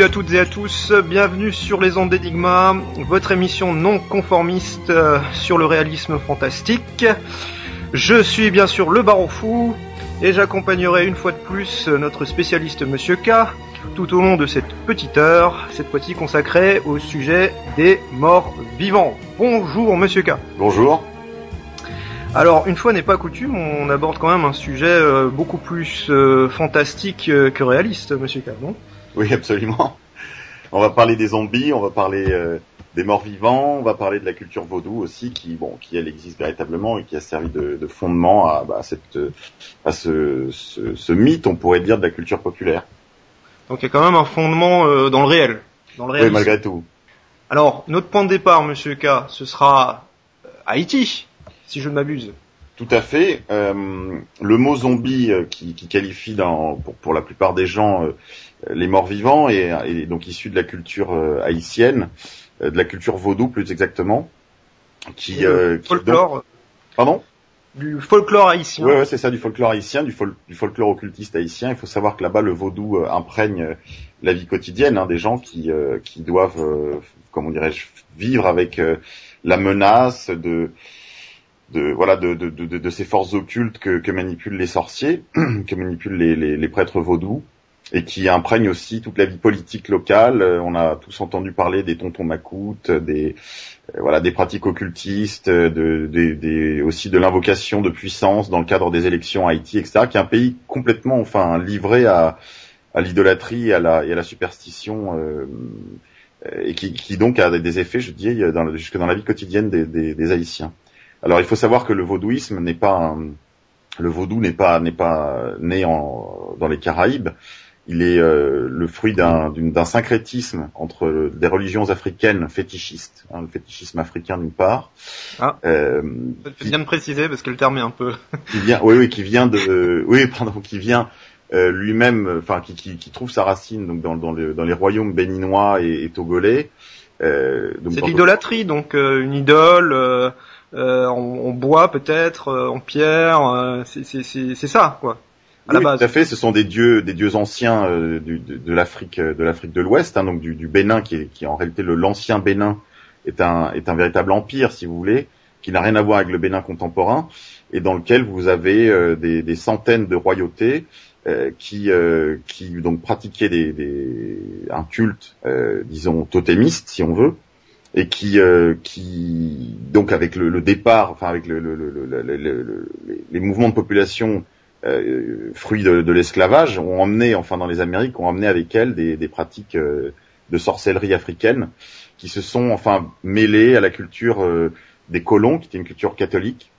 à toutes et à tous, bienvenue sur les ondes d'Enigma, votre émission non conformiste sur le réalisme fantastique. Je suis bien sûr le Baron Fou, et j'accompagnerai une fois de plus notre spécialiste Monsieur K, tout au long de cette petite heure, cette fois-ci consacrée au sujet des morts vivants. Bonjour Monsieur K. Bonjour. Alors, une fois n'est pas coutume, on aborde quand même un sujet beaucoup plus fantastique que réaliste, Monsieur K, non ? Oui, absolument. On va parler des zombies, on va parler des morts vivants, on va parler de la culture vaudou aussi, qui elle existe véritablement et qui a servi de fondement à ce mythe, on pourrait dire, de la culture populaire. Donc il y a quand même un fondement dans le réel. Oui, malgré tout. Alors, notre point de départ, Monsieur K, ce sera Haïti, si je ne m'abuse. Tout à fait. Le mot zombie qui qualifie pour la plupart des gens les morts vivants est donc issu de la culture haïtienne, de la culture vaudou plus exactement, folklore. Pardon ? Du folklore haïtien. Ouais, c'est ça, du folklore haïtien, du folklore occultiste haïtien. Il faut savoir que là-bas, le vaudou imprègne la vie quotidienne des gens qui doivent, comment dirais-je, vivre avec la menace de ces forces occultes que manipulent les sorciers, que manipulent les prêtres vaudous, et qui imprègnent aussi toute la vie politique locale. On a tous entendu parler des tontons macoutes, des pratiques occultistes, aussi de l'invocation de puissance dans le cadre des élections à Haïti, etc., qui est un pays complètement, livré à l'idolâtrie et à la superstition, et qui donc a des effets, je dis, jusque dans la vie quotidienne des Haïtiens. Alors, il faut savoir que le vaudouisme n'est pas né dans les Caraïbes. Il est le fruit d'un syncrétisme entre des religions africaines fétichistes, le fétichisme africain d'une part. Ah. Tu viens de préciser parce que le terme est un peu. qui vient lui-même, qui trouve sa racine donc dans les royaumes béninois et togolais. C'est l'idolâtrie, donc une idole. En bois peut-être, en pierre, c'est ça quoi. À la base. Tout à fait. Ce sont des dieux anciens de l'Afrique de l'Ouest, donc du Bénin, qui en réalité l'ancien Bénin est un véritable empire, si vous voulez, qui n'a rien à voir avec le Bénin contemporain, et dans lequel vous avez des centaines de royautés qui donc pratiquaient un culte, disons totémiste, si on veut. Et qui donc avec le départ, avec les mouvements de population fruits de l'esclavage, ont emmené, dans les Amériques, ont emmené avec elles des pratiques de sorcellerie africaine qui se sont mêlées à la culture des colons, qui était une culture catholique,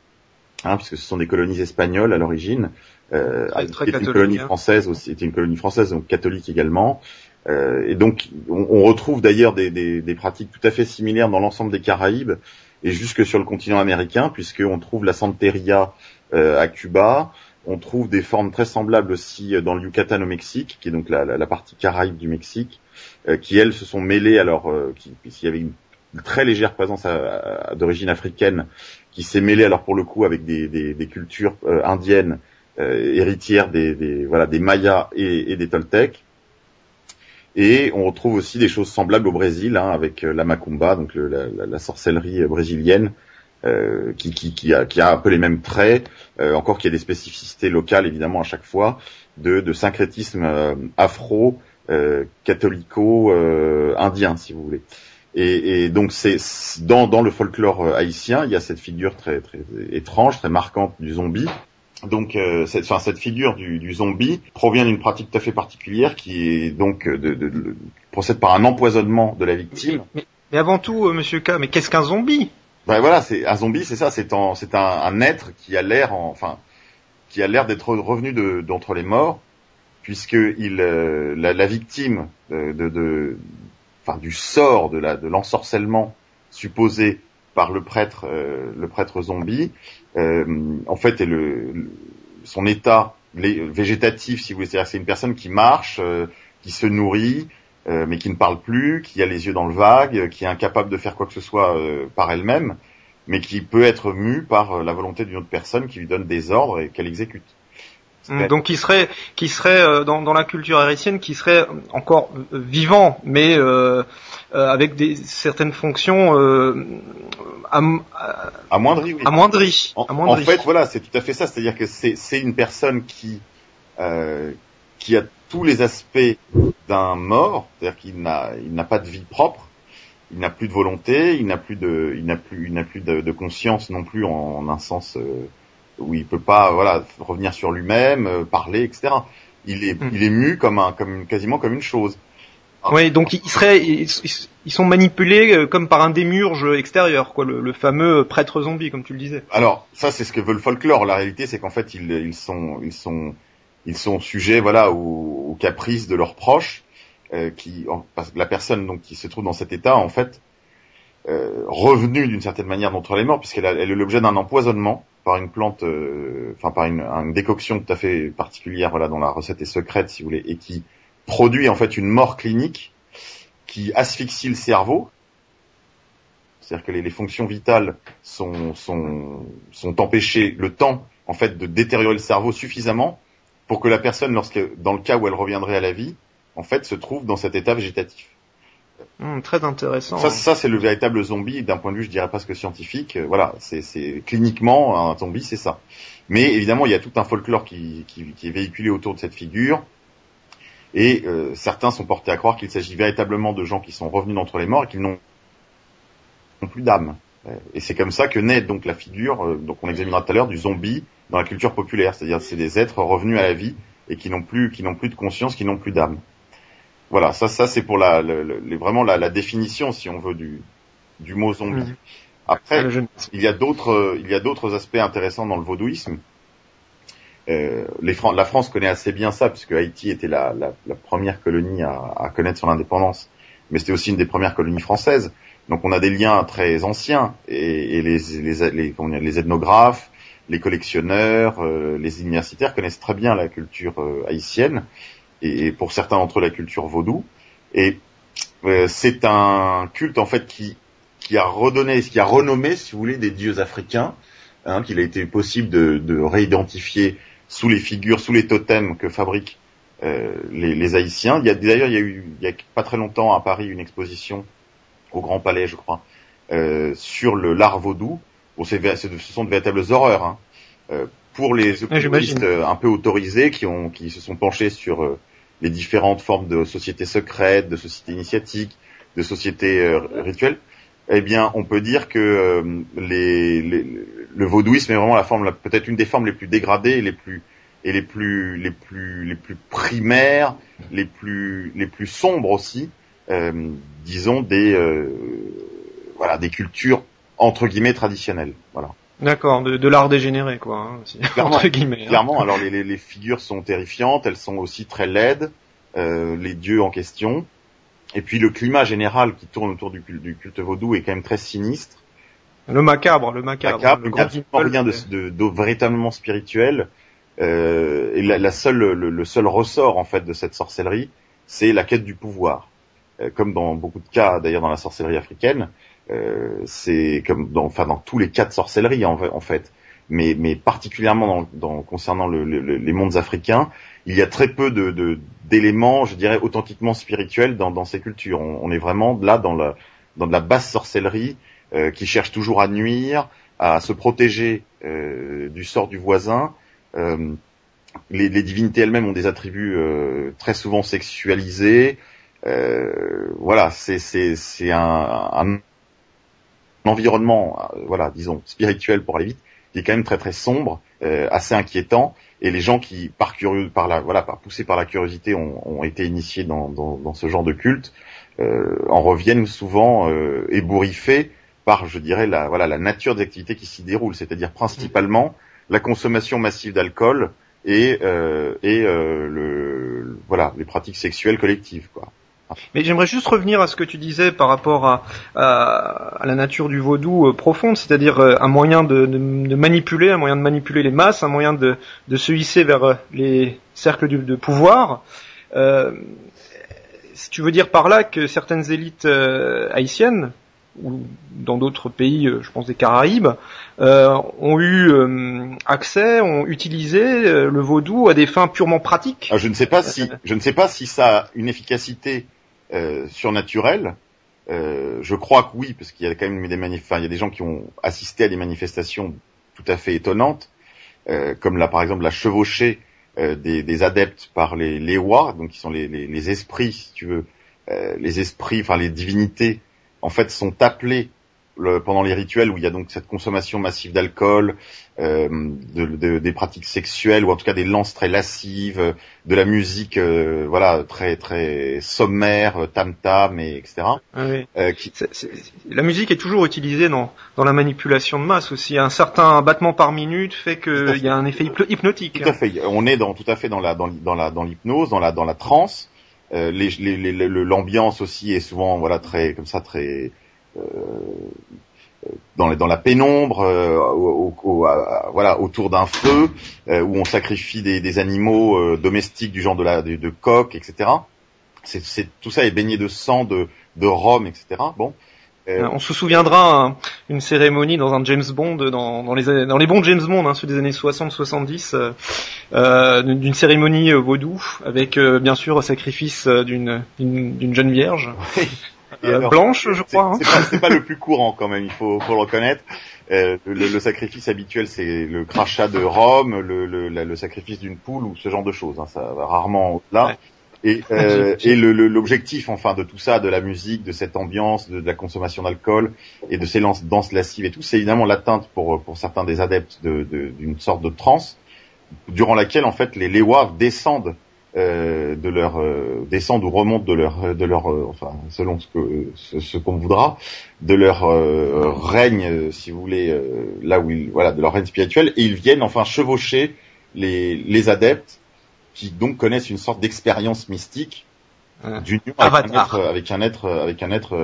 puisque ce sont des colonies espagnoles à l'origine, très une colonie française aussi, était une colonie française, donc catholique également. Et donc, on retrouve d'ailleurs des pratiques tout à fait similaires dans l'ensemble des Caraïbes et jusque sur le continent américain, puisqu'on trouve la santeria à Cuba, on trouve des formes très semblables aussi dans le Yucatan au Mexique, qui est donc la partie Caraïbe du Mexique, qui elles se sont mêlées, puisqu'il y avait une très légère présence d'origine africaine, qui s'est mêlée alors pour le coup avec des cultures indiennes héritières des Mayas et des Toltecs. Et on retrouve aussi des choses semblables au Brésil, avec la macumba, donc la sorcellerie brésilienne, qui a un peu les mêmes traits, encore qu'il y a des spécificités locales évidemment à chaque fois, de syncrétisme afro, catholico, indien, si vous voulez. Et donc c'est dans le folklore haïtien, il y a cette figure très très étrange, très marquante du zombie. Donc cette figure du zombie provient d'une pratique tout à fait particulière qui est donc procède par un empoisonnement de la victime. Mais avant tout, Monsieur K, mais qu'est-ce qu'un zombie ? C'est un zombie, c'est ça, c'est un être qui a l'air d'être revenu d'entre les morts, puisque la victime du sort de l'ensorcellement supposé par le prêtre zombie, en fait, son état végétatif, si vous voulez, c'est-à-dire que c'est une personne qui marche, qui se nourrit, mais qui ne parle plus, qui a les yeux dans le vague, qui est incapable de faire quoi que ce soit par elle-même, mais qui peut être mue par la volonté d'une autre personne qui lui donne des ordres et qu'elle exécute. Donc qui serait dans la culture haïtienne, qui serait encore vivant, mais avec certaines fonctions amoindries. Oui. Amoindries. En fait, voilà, c'est tout à fait ça. C'est-à-dire que c'est une personne qui a tous les aspects d'un mort, c'est-à-dire qu'il n'a pas de vie propre. Il n'a plus de volonté, il n'a plus de conscience non plus en un sens où il peut pas, voilà, revenir sur lui-même, parler, etc. Il est mu quasiment comme une chose. Oui, donc ils sont manipulés comme par un démiurge extérieur, quoi, le fameux prêtre zombie, comme tu le disais. Alors ça, c'est ce que veut le folklore. La réalité, c'est qu'en fait, ils sont sujets, voilà, aux caprices de leurs proches. Parce que la personne donc qui se trouve dans cet état, en fait, revenue d'une certaine manière d'entre les morts, puisqu'elle est l'objet d'un empoisonnement par une plante, par une décoction tout à fait particulière, voilà, dont la recette est secrète, si vous voulez, et qui produit en fait une mort clinique qui asphyxie le cerveau. C'est-à-dire que les fonctions vitales sont empêchées le temps, en fait, de détériorer le cerveau suffisamment pour que la personne, dans le cas où elle reviendrait à la vie, en fait, se trouve dans cet état végétatif. Très intéressant. Ça, c'est le véritable zombie d'un point de vue, je dirais presque scientifique. Voilà, c'est cliniquement un zombie, c'est ça. Mais évidemment, il y a tout un folklore qui est véhiculé autour de cette figure, et certains sont portés à croire qu'il s'agit véritablement de gens qui sont revenus d'entre les morts et qui n'ont plus d'âme. Et c'est comme ça que naît donc la figure, donc on examinera tout à l'heure, du zombie dans la culture populaire, c'est-à-dire c'est des êtres revenus à la vie et qui n'ont plus de conscience, qui n'ont plus d'âme. Voilà, ça c'est pour vraiment la définition, si on veut, du mot zombie. Après, il y a d'autres aspects intéressants dans le vaudouisme. La France connaît assez bien ça, puisque Haïti était la première colonie à connaître son indépendance, mais c'était aussi une des premières colonies françaises. Donc on a des liens très anciens, et les ethnographes, les collectionneurs, les universitaires connaissent très bien la culture haïtienne, et pour certains d'entre eux la culture vaudou. Et c'est un culte en fait qui a renommé, si vous voulez, des dieux africains, qu'il a été possible de réidentifier sous les figures, sous les totems que fabriquent les Haïtiens. D'ailleurs, il y a pas très longtemps à Paris une exposition au Grand Palais, je crois, sur l'art vaudou. Bon, ce sont de véritables horreurs, pour les occultistes un peu autorisés qui se sont penchés sur les différentes formes de sociétés secrètes, de sociétés initiatiques, de sociétés rituelles. Eh bien, on peut dire que le vaudouisme est vraiment peut-être une des formes les plus dégradées, les plus primaires, les plus sombres aussi, disons des cultures entre guillemets traditionnelles. Voilà. D'accord, de l'art dégénéré, quoi. Entre guillemets. Clairement. Alors les figures sont terrifiantes, elles sont aussi très laides, les dieux en question. Et puis le climat général qui tourne autour du culte vaudou est quand même très sinistre. Le macabre. Il n'y a absolument rien de véritablement spirituel. Et le seul ressort en fait de cette sorcellerie, c'est la quête du pouvoir. Comme dans beaucoup de cas, d'ailleurs dans la sorcellerie africaine, c'est comme dans tous les cas de sorcellerie en fait. Mais particulièrement concernant les mondes africains, il y a très peu d'éléments, je dirais, authentiquement spirituels dans ces cultures. On est vraiment là dans de la basse sorcellerie qui cherche toujours à nuire, à se protéger du sort du voisin. Les divinités elles-mêmes ont des attributs très souvent sexualisés. Voilà, c'est un environnement, disons spirituel pour aller vite, qui est quand même très très sombre, assez inquiétant. Et les gens qui, poussés par la curiosité, ont été initiés dans ce genre de culte, en reviennent souvent ébouriffés par, je dirais, la nature des activités qui s'y déroulent, c'est-à-dire principalement la consommation massive d'alcool et les pratiques sexuelles collectives, quoi. Mais j'aimerais juste revenir à ce que tu disais par rapport à la nature du vaudou profonde, c'est-à-dire un moyen de manipuler, un moyen de manipuler les masses, un moyen de se hisser vers les cercles de pouvoir. Si tu veux dire par là que certaines élites haïtiennes, ou dans d'autres pays, je pense des Caraïbes, ont eu accès, ont utilisé le vaudou à des fins purement pratiques. Je ne sais pas si ça a une efficacité surnaturelle. Je crois que oui, parce qu'il y a quand même il y a des gens qui ont assisté à des manifestations tout à fait étonnantes, comme là par exemple la chevauchée des adeptes par les Lewa, donc qui sont les esprits, si tu veux, les esprits, enfin les divinités, en fait, sont appelés pendant les rituels où il y a donc cette consommation massive d'alcool, des pratiques sexuelles ou en tout cas des lances très lascives, de la musique, voilà, très très sommaire, tam-tam et etc. Ah oui. La musique est toujours utilisée dans la manipulation de masse aussi. Un certain battement par minute fait qu'il y a un effet hypnotique. Tout à fait. On est tout à fait dans l'hypnose, dans la transe. L'ambiance aussi est souvent voilà très comme ça très dans la pénombre, voilà autour d'un feu où on sacrifie des animaux domestiques du genre de coq, etc. Tout ça est baigné de sang, de rhum, etc. Bon. On se souviendra une cérémonie dans un James Bond, dans les bons James Bond, ceux des années 60-70, d'une cérémonie vaudou avec bien sûr sacrifice d'une jeune vierge. Blanche, je crois. C'est pas le plus courant quand même, il faut le reconnaître. Le sacrifice habituel, c'est le crachat de rhum, le sacrifice d'une poule ou ce genre de choses. Ça va rarement au-delà. Ouais. Et l'objectif, enfin, de tout ça, de la musique, de cette ambiance, de la consommation d'alcool et de ces danses lascives et tout, c'est évidemment l'atteinte pour certains des adeptes d'une sorte de transe, durant laquelle en fait les Lewa descendent descendent ou remontent de leur enfin selon ce qu'on voudra, de leur règne, si vous voulez, là où de leur règne spirituel, et ils viennent enfin chevaucher les adeptes qui donc connaissent une sorte d'expérience mystique d'union avec un être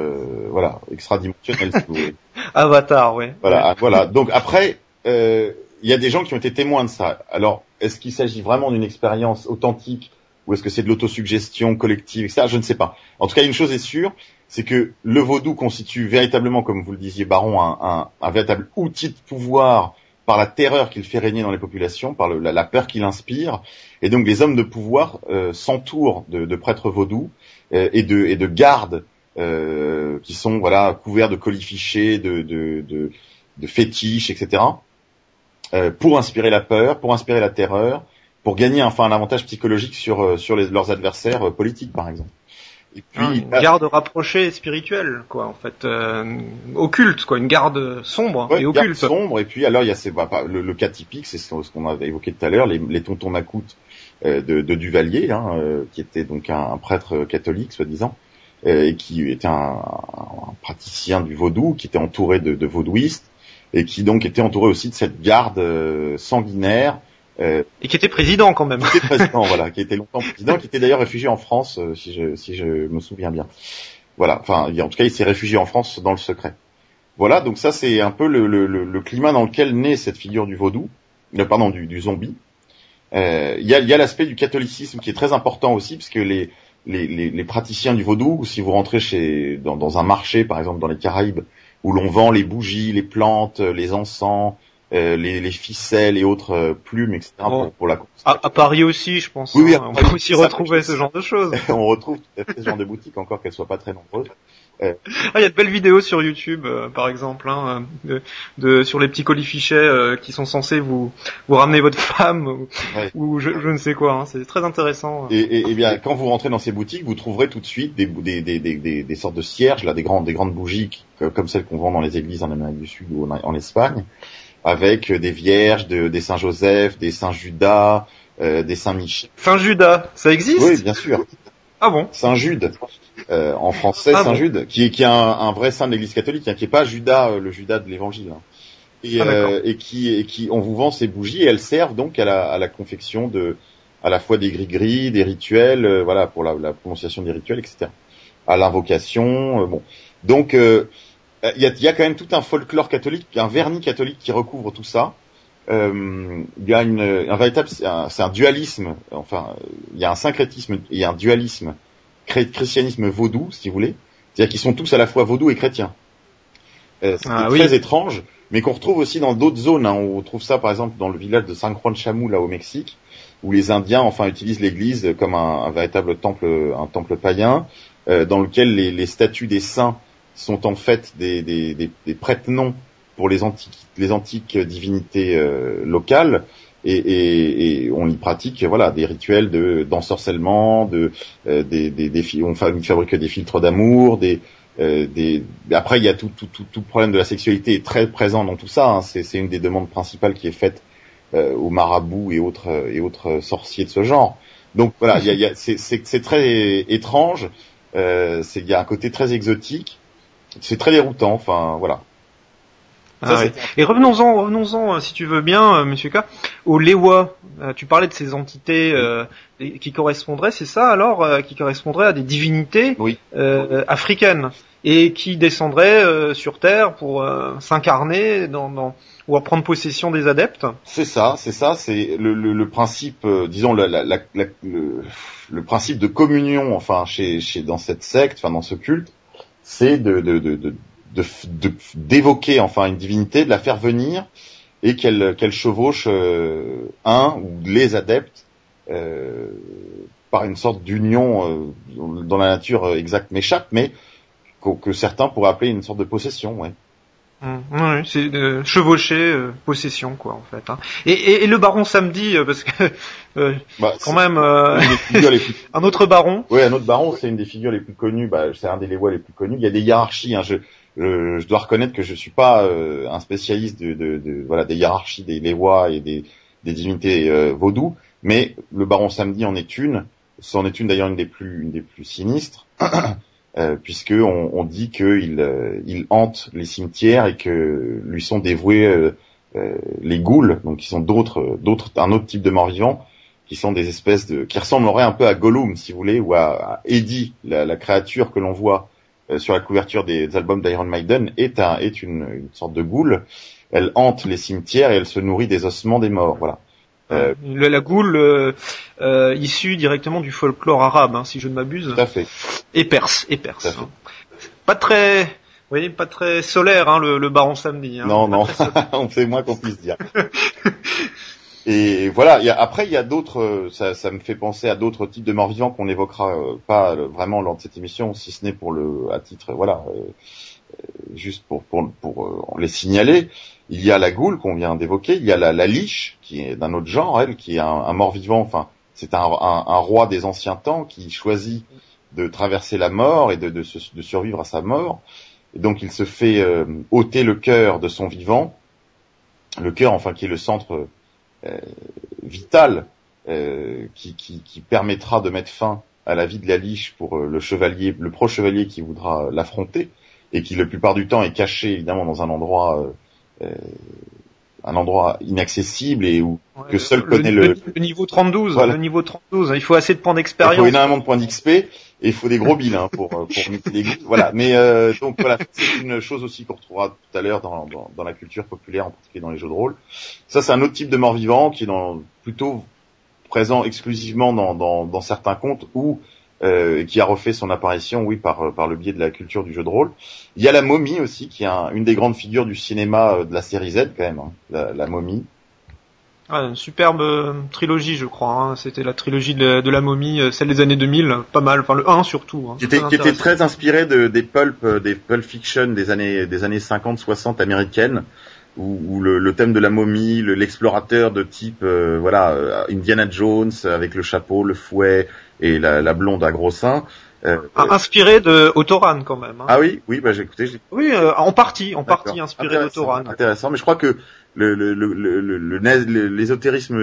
voilà extradimensionnel, si vous voulez. Avatar, ouais. Voilà. Donc après, il y a des gens qui ont été témoins de ça. Alors, est-ce qu'il s'agit vraiment d'une expérience authentique ou est-ce que c'est de l'autosuggestion collective, etc. Je ne sais pas. En tout cas, une chose est sûre, c'est que le vaudou constitue véritablement, comme vous le disiez, Baron, un véritable outil de pouvoir par la terreur qu'il fait régner dans les populations, par la peur qu'il inspire. Et donc, les hommes de pouvoir s'entourent de prêtres vaudous et de gardes qui sont couverts de colifichets, de fétiches, etc. Pour inspirer la peur, pour inspirer la terreur, pour gagner enfin un avantage psychologique sur leurs adversaires politiques, par exemple. Et puis une garde rapprochée spirituelle, quoi, en fait, occulte, quoi, une garde sombre et occulte. Garde sombre. Et puis alors il y a le cas typique, c'est ce qu'on avait évoqué tout à l'heure, les tontons macoutes de Duvalier, qui était donc un prêtre catholique, soi-disant, et qui était un praticien du vaudou, qui était entouré de vaudouistes, et qui donc était entouré aussi de cette garde sanguinaire. Et qui était président quand même. Qui était président, voilà, qui était longtemps président, qui était d'ailleurs réfugié en France, si je me souviens bien. Voilà, enfin, en tout cas, il s'est réfugié en France dans le secret. Voilà, donc ça, c'est un peu le climat dans lequel naît cette figure du vaudou, du zombie. Il y a l'aspect du catholicisme qui est très important aussi, parce que les praticiens du vaudou, si vous rentrez dans un marché, par exemple dans les Caraïbes, où l'on vend les bougies, les plantes, les encens, les ficelles et autres plumes, etc. pour la à Paris aussi, je pense. Oui, on peut aussi retrouver ce genre de choses. On retrouve tout à fait ce genre de boutiques, encore qu'elles soient pas très nombreuses. Il y a de belles vidéos sur YouTube, par exemple, sur les petits colifichets qui sont censés vous ramener votre femme ou je ne sais quoi. C'est très intéressant. Et bien, quand vous rentrez dans ces boutiques, vous trouverez tout de suite des sortes de cierges, là, des grandes bougies comme celles qu'on vend dans les églises en Amérique du Sud ou en Espagne, avec des vierges, des Saint Joseph, des Saint Judas, des Saint Michel. Saint Judas, ça existe? Oui, bien sûr. Ah bon? Saint Jude, en français, Saint Jude, qui est un vrai saint de l'Église catholique, qui est pas Judas, le Judas de l'Évangile. Et qui, on vous vend ces bougies et elles servent donc à la confection à la fois des gris-gris, des rituels, pour la prononciation des rituels, etc. À l'invocation, bon. Donc, il y a quand même tout un folklore catholique, un vernis catholique qui recouvre tout ça. Il y a un véritable, c'est un dualisme. Enfin, il y a un syncrétisme et un dualisme christianisme vaudou, si vous voulez. C'est-à-dire qu'ils sont tous à la fois vaudous et chrétiens. très étrange, mais qu'on retrouve aussi dans d'autres zones. Hein. On trouve ça par exemple dans le village de San Juan Chamou, là au Mexique, où les Indiens utilisent l'église comme un véritable temple, un temple païen, dans lequel les statues des saints sont en fait des prête-noms pour les antiques divinités locales. Et on y pratique des rituels d'ensorcellement, on fabrique des filtres d'amour, après il y a tout problème de la sexualité est très présent dans tout ça, hein. C'est une des demandes principales qui est faite aux marabouts et autres sorciers de ce genre. Donc voilà, c'est très étrange, il y a un côté très exotique, c'est très déroutant, enfin voilà. Et revenons-en, si tu veux bien, Monsieur K, au Lewa. Tu parlais de ces entités qui correspondraient, c'est ça alors, qui correspondraient à des divinités africaines et qui descendraient sur Terre pour s'incarner ou à prendre possession des adeptes. C'est ça. C'est le principe, disons le principe de communion, dans cette secte, dans ce culte, c'est d'évoquer une divinité, de la faire venir et qu'elle chevauche un ou les adeptes par une sorte d'union dont la nature exacte m'échappe, mais que certains pourraient appeler une sorte de possession, ouais. Oui, c'est chevaucher, possession, quoi, en fait. Hein. Et le baron samedi, parce que quand même, un autre baron. Oui, un autre baron, c'est une des figures les plus connues. C'est un des Lewa les plus connus. Il y a des hiérarchies. Hein. Je dois reconnaître que je suis pas un spécialiste des hiérarchies des Lewa et des divinités vaudou, mais le baron samedi en est une. C'en est une d'ailleurs une des plus sinistres. Puisque on dit qu'il hante les cimetières et que lui sont dévoués les ghouls, donc qui sont un autre type de morts-vivants, qui sont des espèces qui ressembleraient un peu à Gollum, si vous voulez, ou à Eddie, la créature que l'on voit sur la couverture des albums d'Iron Maiden, est une sorte de ghoul. Elle hante les cimetières et elle se nourrit des ossements des morts, voilà. La goule issue directement du folklore arabe, hein, si je ne m'abuse. Tout à fait. Et perse. Hein. Pas très solaire, hein, le baron samedi. Hein. Non, on fait moins qu'on puisse dire. Et voilà. Après, il y a d'autres. Ça me fait penser à d'autres types de morts-vivants qu'on n'évoquera pas vraiment lors de cette émission, si ce n'est à titre, juste pour les signaler. Il y a la goule qu'on vient d'évoquer, il y a la liche, qui est d'un autre genre, elle, qui est un mort-vivant, c'est un roi des anciens temps qui choisit de traverser la mort et de survivre à sa mort. Et donc il se fait ôter le cœur de son vivant, le cœur qui est le centre vital qui permettra de mettre fin à la vie de la liche pour le pro-chevalier qui voudra l'affronter, et qui la plupart du temps est caché évidemment dans un endroit inaccessible et que seul connaît le niveau 32. Voilà. Le niveau 32, il faut assez de points d'expérience. Il faut énormément de points d'XP et il faut des gros billes pour muter les gouttes. Voilà. Mais donc voilà, c'est une chose aussi qu'on retrouvera tout à l'heure dans la culture populaire, en particulier dans les jeux de rôle. Ça, c'est un autre type de mort-vivant qui est plutôt présent exclusivement dans certains contes ou qui a refait son apparition, par le biais de la culture du jeu de rôle. Il y a la momie aussi, qui est une des grandes figures du cinéma de la série Z quand même, hein, la momie. Une superbe trilogie, je crois. Hein. C'était la trilogie de la momie, celle des années 2000, pas mal. Le 1 surtout. Hein. Qui était très inspiré des pulp fiction des années 50-60 américaines, où le thème de la momie, l'explorateur de type Indiana Jones avec le chapeau, le fouet et la blonde à gros seins. Inspiré de Autoran quand même. Hein. Ah oui, j'ai écouté. Oui, en partie inspiré d'Autoran. Intéressant, mais je crois que l'ésotérisme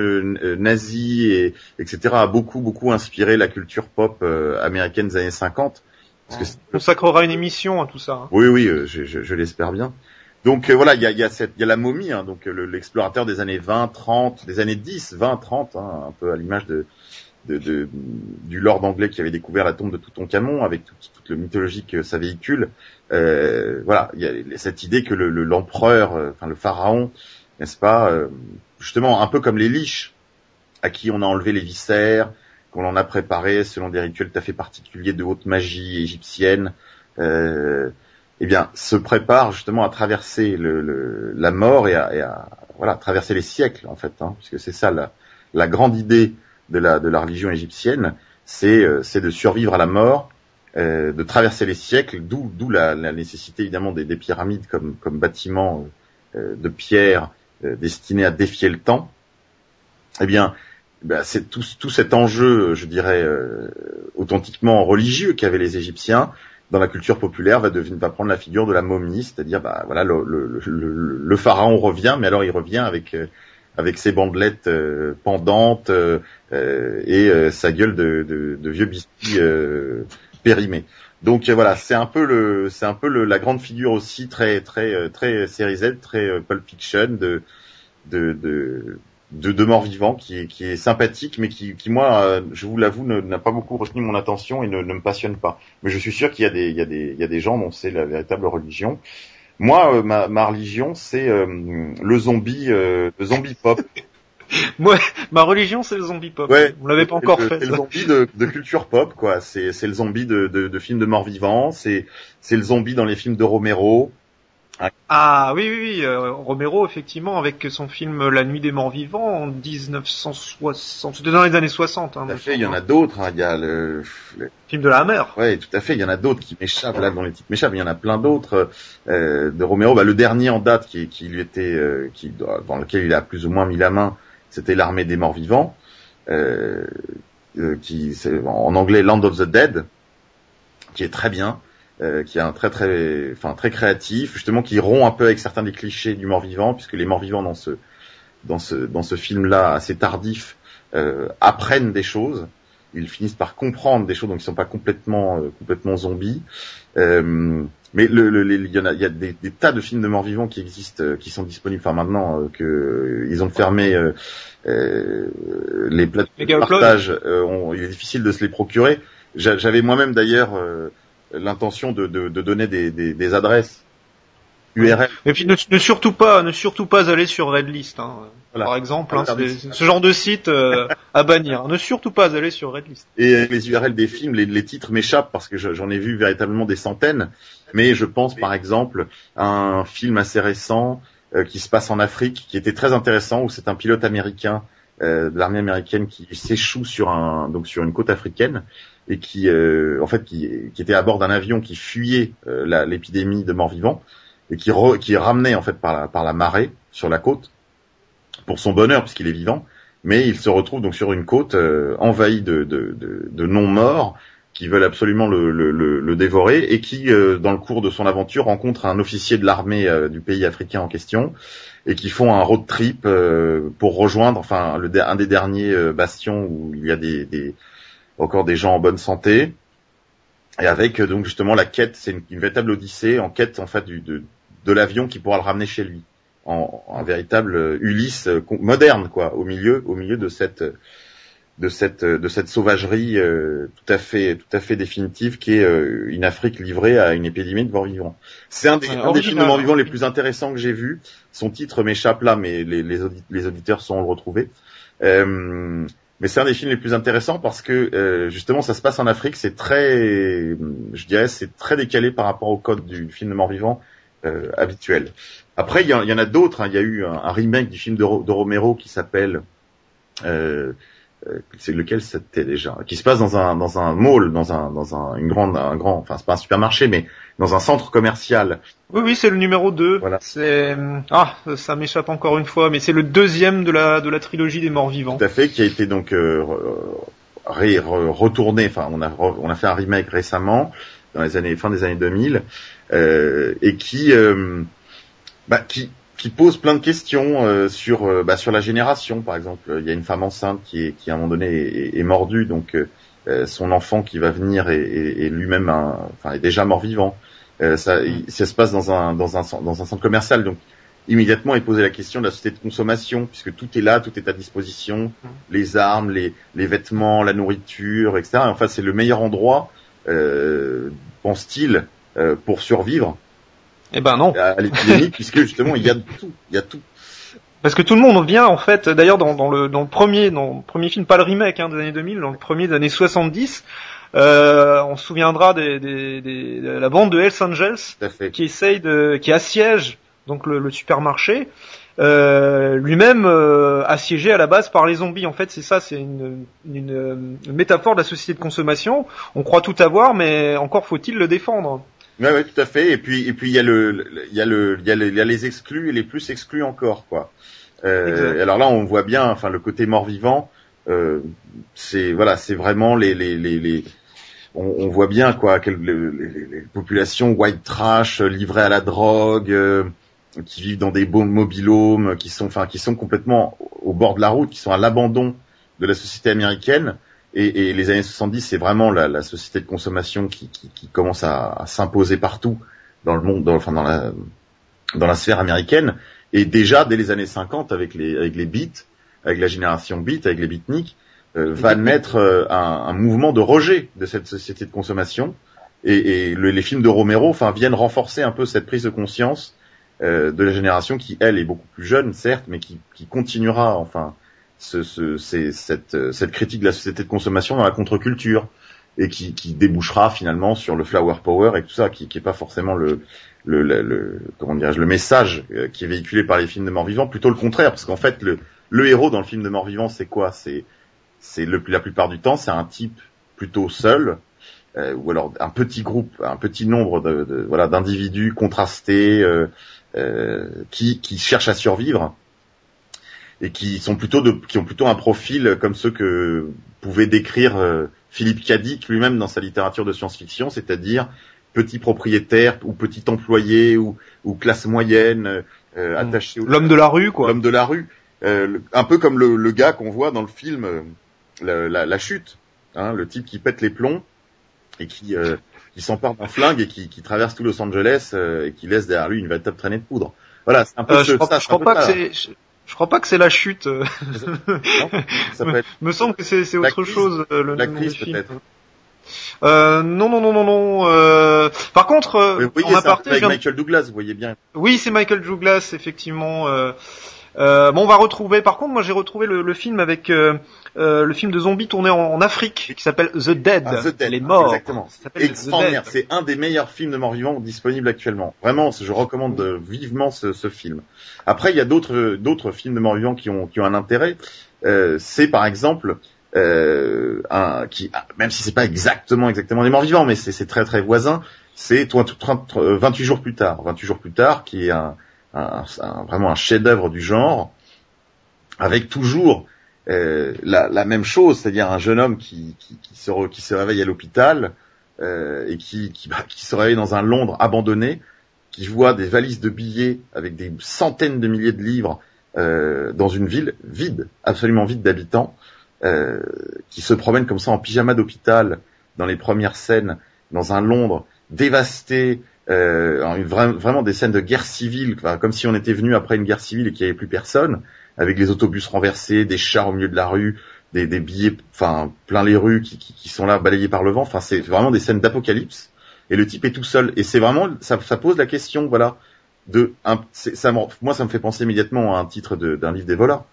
nazi et etc. a beaucoup inspiré la culture pop américaine des années 50. On consacrera une émission à tout ça. Hein. Oui, je l'espère bien. Donc il y a la momie, hein, donc l'explorateur des années 20, 30, des années 10, 20, 30, hein, un peu à l'image du lord anglais qui avait découvert la tombe de Toutankhamon avec toute le mythologie que ça véhicule. Il y a cette idée que l'empereur, le pharaon, n'est-ce pas, justement un peu comme les liches, à qui on a enlevé les viscères, qu'on en a préparé selon des rituels tout à fait particuliers de haute magie égyptienne. eh bien, se prépare justement à traverser la mort et à voilà, traverser les siècles en fait, puisque c'est ça la grande idée de la religion égyptienne, c'est de survivre à la mort, de traverser les siècles, d'où la nécessité évidemment des pyramides comme bâtiments de pierre destinés à défier le temps. Eh bien, c'est tout cet enjeu, je dirais, authentiquement religieux qu'avaient les Égyptiens dans la culture populaire va prendre la figure de la momie, c'est-à-dire voilà le pharaon revient, mais alors il revient avec ses bandelettes pendantes et sa gueule de vieux biscuit périmé. Donc voilà, c'est un peu la grande figure aussi très série Z, très Pulp Fiction de mort-vivant qui est sympathique, mais qui moi, je vous l'avoue, n'a pas beaucoup retenu mon attention et ne me passionne pas. Mais je suis sûr qu'il y a des gens dont c'est la véritable religion. Moi, ma religion, c'est le zombie pop. Moi, ma religion, c'est le zombie pop. Ouais, on l'avait pas encore fait. C'est le zombie de culture pop, quoi. C'est le zombie de films de mort-vivant. C'est le zombie dans les films de Romero. Ah oui, Romero, effectivement, avec son film La Nuit des Morts Vivants en 1960, c'était dans les années 60. Tout à fait, il y en a d'autres, il y a le film de la Hammer. Ouais, tout à fait, il y en a d'autres qui m'échappent, là, dont les titres m'échappent, il y en a plein d'autres, de Romero, le dernier en date dans lequel il a plus ou moins mis la main, c'était L'Armée des Morts Vivants, c'est en anglais Land of the Dead, qui est très bien. Qui est un très créatif, justement, qui rompt un peu avec certains des clichés du mort-vivant, puisque les morts-vivants dans ce film-là assez tardif apprennent des choses, ils finissent par comprendre des choses, donc ils sont pas complètement zombies. Mais il y a des tas de films de morts-vivants qui existent, qui sont disponibles. Enfin maintenant que ils ont fermé les plateformes de partage, il est difficile de se les procurer. J'avais moi-même d'ailleurs l'intention de donner des adresses URL. Et puis ne surtout pas aller sur Redlist, voilà. Par exemple, ce genre de site à bannir. Ne surtout pas aller sur Redlist. Et les URL des films, les titres m'échappent parce que j'en ai vu véritablement des centaines. Mais je pense par exemple à un film assez récent qui se passe en Afrique, qui était très intéressant, où c'est un pilote américain de l'armée américaine qui s'échoue sur une côte africaine et qui était à bord d'un avion qui fuyait l'épidémie de morts-vivants et qui est ramené en fait par la marée sur la côte pour son bonheur puisqu'il est vivant, mais il se retrouve donc sur une côte envahie de non-morts qui veulent absolument le dévorer et qui dans le cours de son aventure rencontre un officier de l'armée du pays africain en question et qui font un road trip pour rejoindre un des derniers bastions où il y a encore des gens en bonne santé, et avec donc justement la quête, c'est une véritable odyssée en quête en fait de l'avion qui pourra le ramener chez lui, un véritable Ulysse moderne quoi, au milieu de cette sauvagerie tout à fait définitive qui est une Afrique livrée à une épidémie de morts-vivants. C'est un des films de morts-vivants les plus intéressants que j'ai vus. Son titre m'échappe là, mais les auditeurs sauront le retrouver. Mais c'est un des films les plus intéressants parce que justement ça se passe en Afrique, c'est très décalé par rapport au code du film de mort-vivant habituel. Après il y en a d'autres, il y a eu un remake du film de Romero qui s'appelle c'est lequel c'était déjà, qui se passe dans un mall, enfin c'est pas un supermarché mais dans un centre commercial. Oui, c'est le numéro 2. Voilà. Ça m'échappe encore une fois, mais c'est le deuxième de la trilogie des morts vivants. Tout à fait, qui a été donc retourné, enfin on a fait un remake récemment dans fin des années 2000 et qui pose plein de questions sur la génération, par exemple. Il y a une femme enceinte qui à un moment donné est mordue, donc son enfant qui va venir est lui-même est déjà mort-vivant. Ça se passe dans un centre commercial, donc immédiatement est posée la question de la société de consommation, puisque tout est là, tout est à disposition, les armes, les vêtements, la nourriture, etc. Et en fait, c'est le meilleur endroit, pense-t-il, pour survivre. Eh ben non. À l'épidémie, puisque justement il y a tout. Parce que tout le monde vient en fait, d'ailleurs dans le premier film, pas le remake des années 2000, dans le premier des années 70, On se souviendra de la bande de Hells Angels Tout à fait. qui assiège donc le supermarché. Lui-même assiégé à la base par les zombies. En fait, c'est ça, c'est une métaphore de la société de consommation. On croit tout avoir, mais encore faut-il le défendre. Ouais, ouais, tout à fait. Et puis il y a il y a les exclus et les plus exclus encore, quoi. Alors là, on voit bien, enfin, le côté mort-vivant. C'est vraiment on voit bien quoi, les populations white trash livrées à la drogue. Qui vivent dans des beaux mobil-homes, qui sont complètement au bord de la route, qui sont à l'abandon de la société américaine. Et les années 70, c'est vraiment la société de consommation qui commence à s'imposer partout dans le monde, dans la sphère américaine. Et déjà, dès les années 50, avec les beats, avec la génération beat, avec les beatniks, va naître un mouvement de rejet de cette société de consommation. Et les films de Romero, viennent renforcer un peu cette prise de conscience de la génération qui, elle, est beaucoup plus jeune, certes, mais qui continuera, cette critique de la société de consommation dans la contre-culture et qui débouchera finalement sur le flower power et tout ça, qui est pas forcément le message qui est véhiculé par les films de mort-vivant, plutôt le contraire, parce qu'en fait, le héros dans le film de mort-vivant, c'est quoi? La plupart du temps, c'est un type plutôt seul, ou alors un petit groupe, un petit nombre d'individus contrastés, qui cherchent à survivre et qui ont plutôt un profil comme ceux que pouvait décrire Philippe K. Dick lui-même dans sa littérature de science-fiction, c'est-à-dire petit propriétaire ou petit employé ou classe moyenne attaché l'homme de la rue, quoi. L'homme de la rue, un peu comme le gars qu'on voit dans le film la chute, hein, le type qui pète les plombs et qui s'empare d'un flingue et qui traverse tout Los Angeles et qui laisse derrière lui une véritable traînée de poudre. Voilà, c'est un peu je crois pas que c'est la chute. Non, ça peut être. Me semble que c'est autre chose le nom du film. Peut-être. Non. Par contre, vous voyez, c'est avec Michael Douglas, vous voyez bien. Oui, c'est Michael Douglas, effectivement. On va retrouver. Par contre, moi, j'ai retrouvé le film avec le film de zombies tourné en Afrique qui s'appelle The Dead. The Dead, les morts. Exactement. Extraordinaire. C'est un des meilleurs films de morts-vivants disponibles actuellement. Vraiment, je recommande vivement ce film. Après, il y a d'autres films de morts-vivants qui ont un intérêt. C'est par exemple même si c'est pas exactement des morts-vivants, mais c'est très très voisin. C'est 28 jours plus tard. 28 jours plus tard, qui est vraiment un chef-d'œuvre du genre, avec toujours la même chose, c'est-à-dire un jeune homme qui se réveille à l'hôpital et qui se réveille dans un Londres abandonné, qui voit des valises de billets avec des centaines de milliers de livres dans une ville vide, absolument vide d'habitants, qui se promène comme ça en pyjama d'hôpital dans les premières scènes, dans un Londres dévasté, vraiment des scènes de guerre civile, comme si on était venu après une guerre civile et qu'il n'y avait plus personne, avec les autobus renversés, des chars au milieu de la rue, des billets, plein les rues qui sont là balayés par le vent. C'est vraiment des scènes d'apocalypse. Et le type est tout seul. Et c'est vraiment, ça pose la question, voilà, moi ça me fait penser immédiatement à un titre d'un livre d'Evola.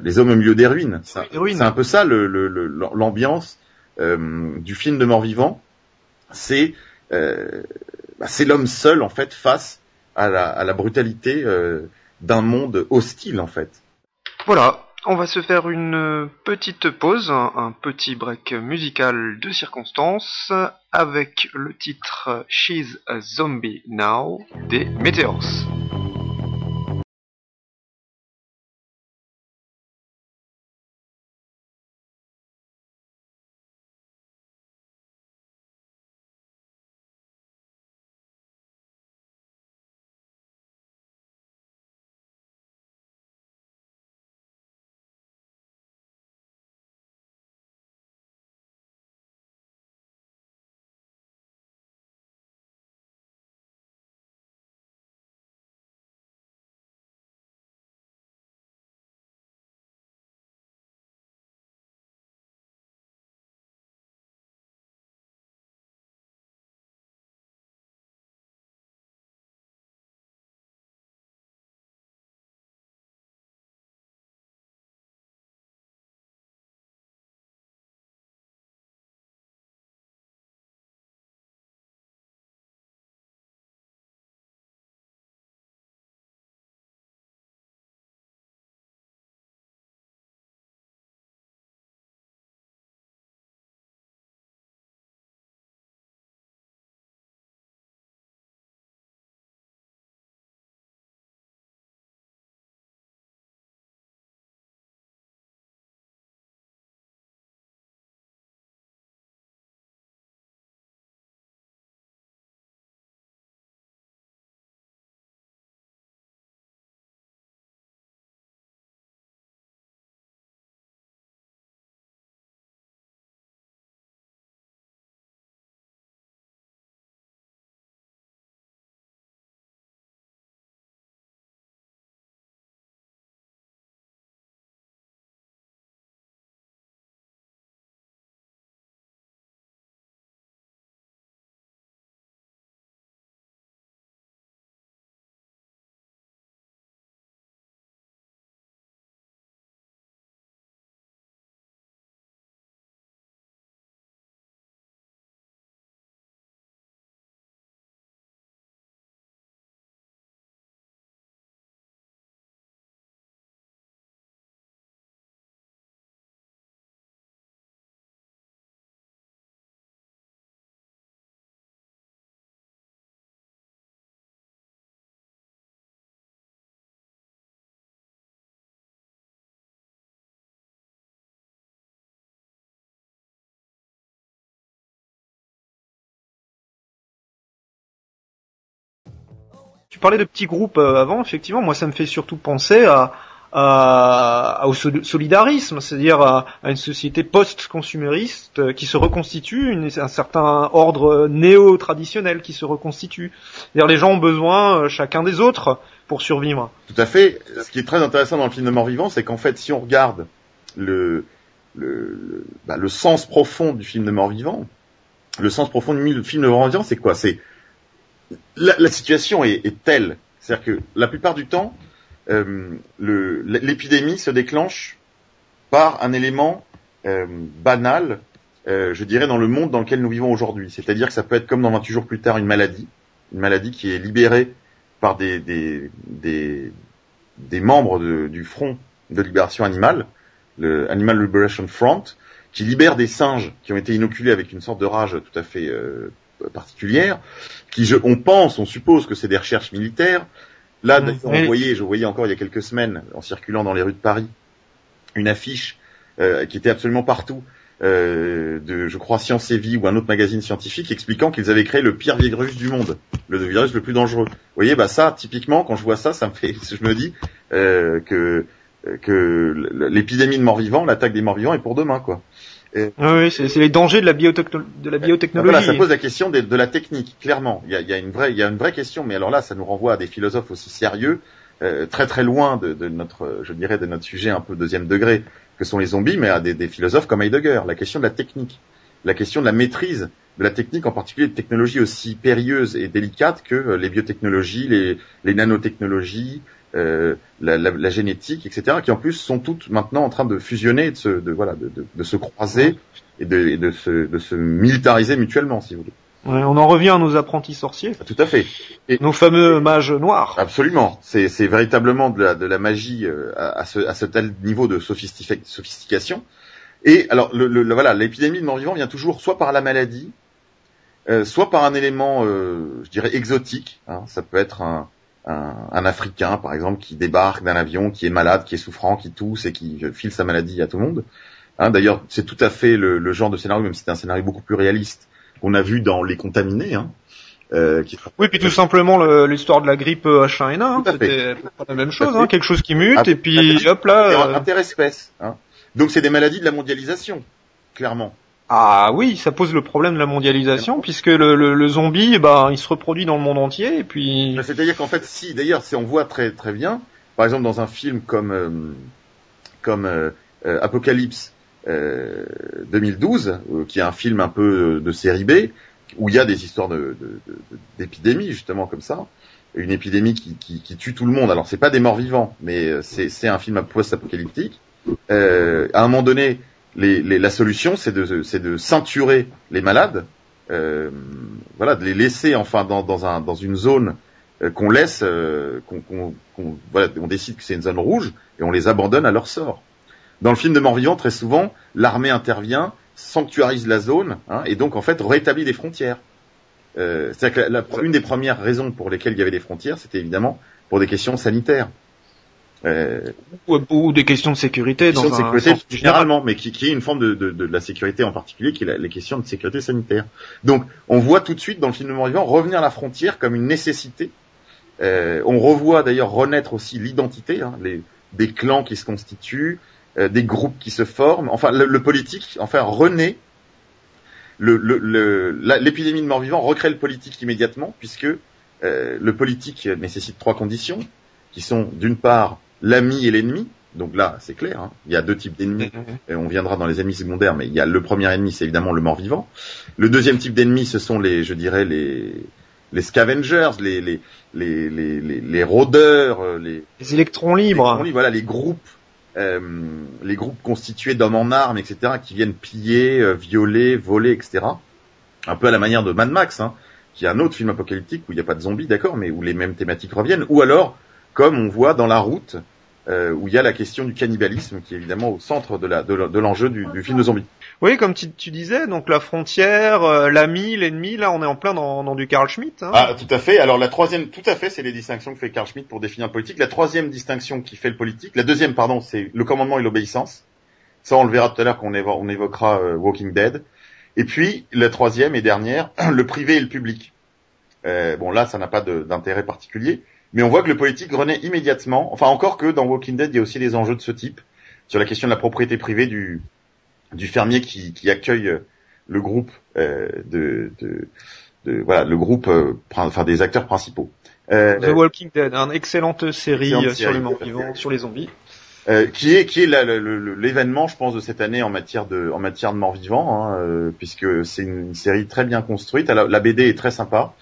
Les hommes au milieu des ruines. C'est un peu ça l'ambiance du film de mort-vivant. C'est l'homme seul en fait face à la brutalité d'un monde hostile en fait. Voilà, on va se faire une petite pause, un petit break musical de circonstance avec le titre She's a Zombie Now des Meteors. Tu parlais de petits groupes avant, effectivement, moi ça me fait surtout penser au solidarisme, c'est-à-dire à une société post-consumériste qui se reconstitue, un certain ordre néo-traditionnel qui se reconstitue. C'est-à-dire les gens ont besoin chacun des autres pour survivre. Tout à fait. Ce qui est très intéressant dans le film de Mort-Vivant, c'est qu'en fait, si on regarde le sens profond du film de Mort-Vivant, le sens profond du film de Mort-Vivant, c'est quoi? C'est la situation est telle, c'est-à-dire que la plupart du temps, l'épidémie se déclenche par un élément banal, je dirais, dans le monde dans lequel nous vivons aujourd'hui. C'est-à-dire que ça peut être comme dans 28 jours plus tard une maladie qui est libérée par des membres du Front de libération animale, le Animal Liberation Front, qui libère des singes qui ont été inoculés avec une sorte de rage tout à fait particulière, on suppose que c'est des recherches militaires. Là, je voyais encore il y a quelques semaines, en circulant dans les rues de Paris, une affiche qui était absolument partout, je crois Science et Vie ou un autre magazine scientifique, expliquant qu'ils avaient créé le pire virus du monde, le virus le plus dangereux. Vous voyez, ça, typiquement, quand je vois ça, je me dis que l'épidémie de morts-vivants, l'attaque des morts-vivants est pour demain, quoi. Oui, c'est les dangers de la biotechnologie. Voilà, ça pose la question de la technique, clairement. Il y a une vraie question, mais alors là, ça nous renvoie à des philosophes aussi sérieux, très très loin de notre sujet un peu deuxième degré, que sont les zombies, mais à des philosophes comme Heidegger. La question de la technique, la question de la maîtrise de la technique, en particulier de technologies aussi périlleuses et délicates que les biotechnologies, les nanotechnologies, la génétique, etc., qui en plus sont toutes maintenant en train de fusionner, de se croiser et de se militariser mutuellement, si vous voulez. Ouais, on en revient à nos apprentis sorciers. Tout à fait. Et nos fameux mages noirs. Absolument. C'est véritablement de la magie à ce tel niveau de sophistication. Et alors, l'épidémie de mort-vivant vient toujours soit par la maladie, soit par un élément, je dirais, exotique. Hein. Ça peut être un Africain, par exemple, qui débarque d'un avion, qui est malade, qui est souffrant, qui tousse et qui file sa maladie à tout le monde. Hein, d'ailleurs, c'est tout à fait le genre de scénario, même si c'est un scénario beaucoup plus réaliste, qu'on a vu dans Les Contaminés. Hein, oui, puis tout simplement l'histoire de la grippe H1N1, hein, c'était pas la même chose, hein, quelque chose qui mute, et puis hop là... Interespèce. Hein. Donc c'est des maladies de la mondialisation, clairement. Ah oui, ça pose le problème de la mondialisation, puisque le zombie, il se reproduit dans le monde entier, et puis... C'est-à-dire qu'en fait, si on voit très très bien, par exemple dans un film comme Apocalypse 2012, qui est un film un peu de série B, où il y a des histoires d'épidémies justement comme ça, une épidémie qui tue tout le monde. Alors c'est pas des morts vivants, mais c'est un film post-apocalyptique. À un moment donné, la solution, c'est de ceinturer les malades, de les laisser enfin dans une zone qu'on laisse, on décide que c'est une zone rouge et on les abandonne à leur sort. Dans le film de Mort-Vivant, très souvent, l'armée intervient, sanctuarise la zone, hein, et donc en fait rétablit des frontières. C'est-à-dire que une des premières raisons pour lesquelles il y avait des frontières, c'était évidemment pour des questions sanitaires. Ou des questions de sécurité, généralement, mais qui est une forme de la sécurité en particulier, qui est les questions de sécurité sanitaire. Donc, on voit tout de suite dans le film de Mort-Vivant revenir la frontière comme une nécessité. On revoit d'ailleurs renaître aussi l'identité, hein, des clans qui se constituent, des groupes qui se forment. Enfin, le politique, enfin, renaît. L'épidémie de mort-vivant recrée le politique immédiatement, puisque le politique nécessite 3 conditions, qui sont d'une part l'ami et l'ennemi. Donc là, c'est clair, hein, il y a 2 types d'ennemis, et on viendra dans les ennemis secondaires, mais il y a le premier ennemi, c'est évidemment le mort-vivant. Le deuxième type d'ennemis, ce sont les scavengers, les rôdeurs, les électrons libres. Voilà, les groupes constitués d'hommes en armes, etc., qui viennent piller, violer, voler, etc. Un peu à la manière de Mad Max, hein, qui est un autre film apocalyptique où il n'y a pas de zombies, d'accord, mais où les mêmes thématiques reviennent. Ou alors, comme on voit dans La Route, où il y a la question du cannibalisme, qui est évidemment au centre de l'enjeu du film de zombies. Oui, comme tu disais, donc la frontière, l'ami, l'ennemi, là on est en plein dans du Carl Schmitt. Hein. Ah, tout à fait. Alors la troisième, tout à fait, c'est les distinctions que fait Carl Schmitt pour définir le politique. La troisième distinction qui fait le politique, la deuxième, pardon, c'est le commandement et l'obéissance. Ça, on le verra tout à l'heure quand on évoquera Walking Dead. Et puis, la troisième et dernière, le privé et le public. Bon là, ça n'a pas d'intérêt particulier, mais on voit que le politique renaît immédiatement. Enfin, encore que dans Walking Dead, il y a aussi des enjeux de ce type sur la question de la propriété privée du fermier qui accueille le groupe voilà, le groupe enfin des acteurs principaux. The Walking Dead, une excellente série sur les morts vivants, sur les zombies. Qui est l'événement, je pense, de cette année en matière de morts vivants, puisque c'est une série très bien construite. La BD est très sympa.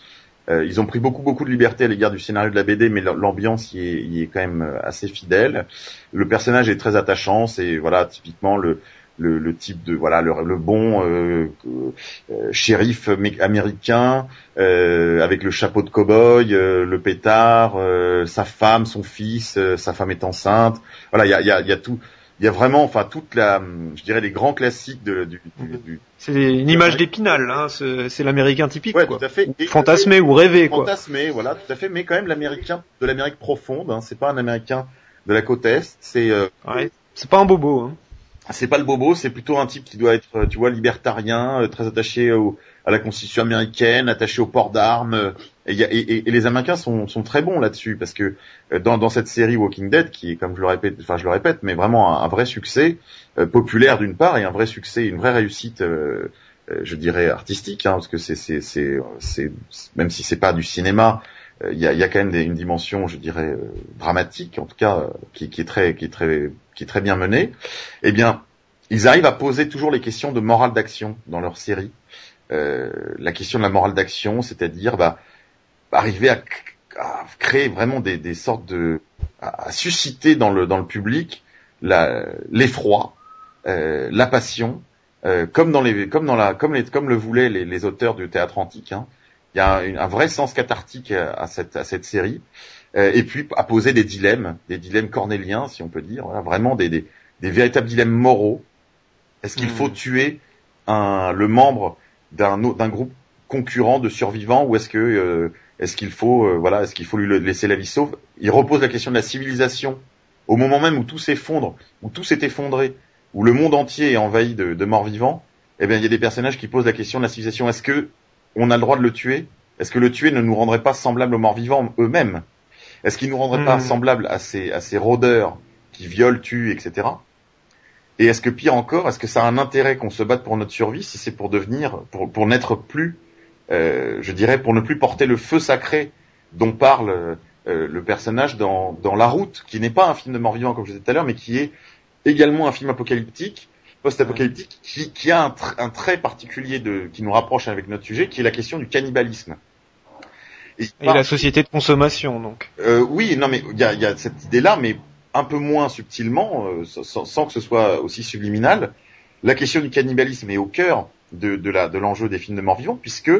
Ils ont pris beaucoup de liberté à l'égard du scénario de la BD, mais l'ambiance y est quand même assez fidèle. Le personnage est très attachant. C'est voilà typiquement le type de voilà le bon shérif américain avec le chapeau de cow-boy, le pétard, sa femme, son fils, sa femme est enceinte. Voilà, il y a tout, il y a vraiment enfin toute la je dirais les grands classiques du c'est une image d'Épinal, hein, c'est l'américain typique, ouais, quoi. Tout à fait. Fantasmé ou rêvé, quoi. Fantasmé, voilà, tout à fait, mais quand même l'américain de l'Amérique profonde, hein, c'est pas un américain de la côte est, c'est ouais, c'est pas un bobo, hein. C'est pas le bobo, c'est plutôt un type qui doit être, tu vois, libertarien, très attaché à la Constitution américaine, attaché au port d'armes. Et les Américains sont très bons là-dessus, parce que dans cette série Walking Dead, qui est, comme je le répète, mais vraiment un vrai succès populaire d'une part, et un vrai succès, une vraie réussite, je dirais artistique, hein, parce que c'est même si c'est pas du cinéma, il y a quand même une dimension, je dirais, dramatique, en tout cas, qui est très bien menée. Eh bien, ils arrivent à poser toujours les questions de morale d'action dans leur série. La question de la morale d'action, c'est-à-dire, arriver à créer vraiment des sortes à susciter dans le public l'effroi, la passion, comme le voulaient les auteurs du théâtre antique, hein. Il y a un vrai sens cathartique à cette série, et puis à poser des dilemmes cornéliens, si on peut dire, voilà, vraiment des véritables dilemmes moraux. Est-ce qu'il faut tuer le membre d'un groupe concurrent de survivants, ou est-ce qu'il faut lui laisser la vie sauve? Il repose la question de la civilisation au moment même où tout s'effondre, où tout s'est effondré, où le monde entier est envahi de morts vivants. Eh bien, il y a des personnages qui posent la question de la civilisation. Est-ce que on a le droit de le tuer? Est-ce que le tuer ne nous rendrait pas semblables aux morts vivants eux-mêmes? Est-ce qu'il nous rendrait pas semblables à ces rôdeurs qui violent, tuent, etc. Et est-ce que pire encore, est-ce que ça a un intérêt qu'on se batte pour notre survie, si c'est pour n'être plus, je dirais, pour ne plus porter le feu sacré dont parle le personnage dans La Route, qui n'est pas un film de mort vivant comme je disais tout à l'heure, mais qui est également un film apocalyptique, post-apocalyptique, qui a un trait particulier qui nous rapproche avec notre sujet, qui est la question du cannibalisme. Et la société de consommation, donc. Oui, non, mais il y a cette idée-là, mais un peu moins subtilement, sans que ce soit aussi subliminal. La question du cannibalisme est au cœur de l'enjeu des films de mort vivant, puisque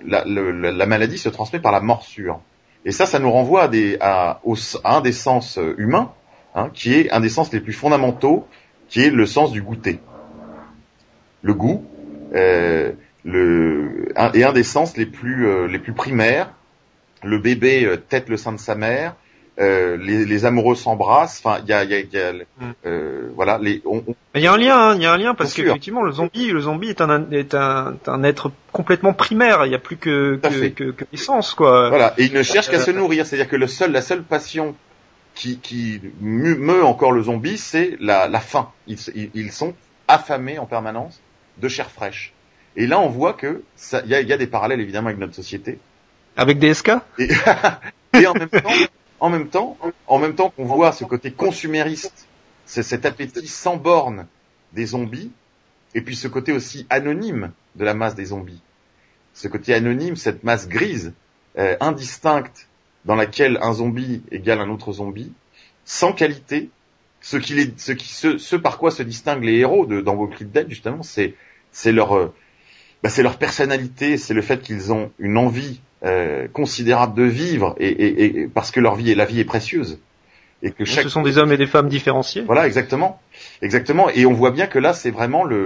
la maladie se transmet par la morsure. Et ça nous renvoie à un des sens humains, hein, qui est un des sens les plus fondamentaux, qui est le sens du goûter. Le goût, et un des sens les plus primaires. Le bébé tète le sein de sa mère, les amoureux s'embrassent. Enfin, il y a voilà, il y a un lien parce qu'effectivement le zombie est un être complètement primaire. Il n'y a plus que l'essence, quoi. Voilà, et il ne cherche qu'à se nourrir. C'est-à-dire que la seule passion qui meut encore le zombie, c'est la faim. Ils sont affamés en permanence de chair fraîche. Et là, on voit que il y a des parallèles évidemment avec notre société. Avec des SK. Et en même temps qu'on voit ce côté consumériste, c'est cet appétit sans borne des zombies, et puis ce côté aussi anonyme de la masse des zombies. Ce côté anonyme, cette masse grise, indistincte, dans laquelle un zombie égale un autre zombie, sans qualité. Ce par quoi se distinguent les héros dans Walking Dead, justement, c'est leur personnalité, c'est le fait qu'ils ont une envie considérable de vivre, et parce que la vie est précieuse, et que ce sont des hommes et des femmes différenciés. Voilà, exactement. Et on voit bien que là, c'est vraiment l'homme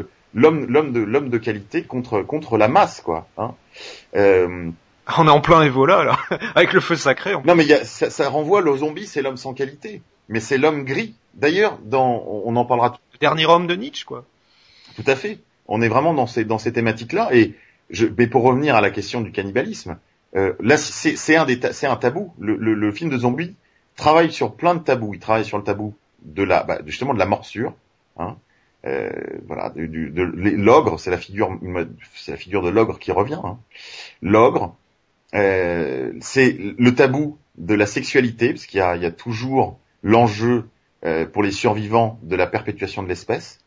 de qualité contre la masse, quoi. Hein. On est en plein Evola là, avec le feu sacré. Non, mais ça renvoie le zombie, c'est l'homme sans qualité, mais c'est l'homme gris. D'ailleurs, on en parlera. Le dernier homme de Nietzsche, quoi. Tout à fait. On est vraiment dans ces thématiques-là. Mais pour revenir à la question du cannibalisme, là, c'est un tabou. Le film de zombie travaille sur plein de tabous. Il travaille sur le tabou de justement de la morsure. Hein. Voilà, l'ogre, c'est la figure de l'ogre qui revient. Hein. L'ogre, c'est le tabou de la sexualité, parce qu'il y a toujours l'enjeu pour les survivants de la perpétuation de l'espèce.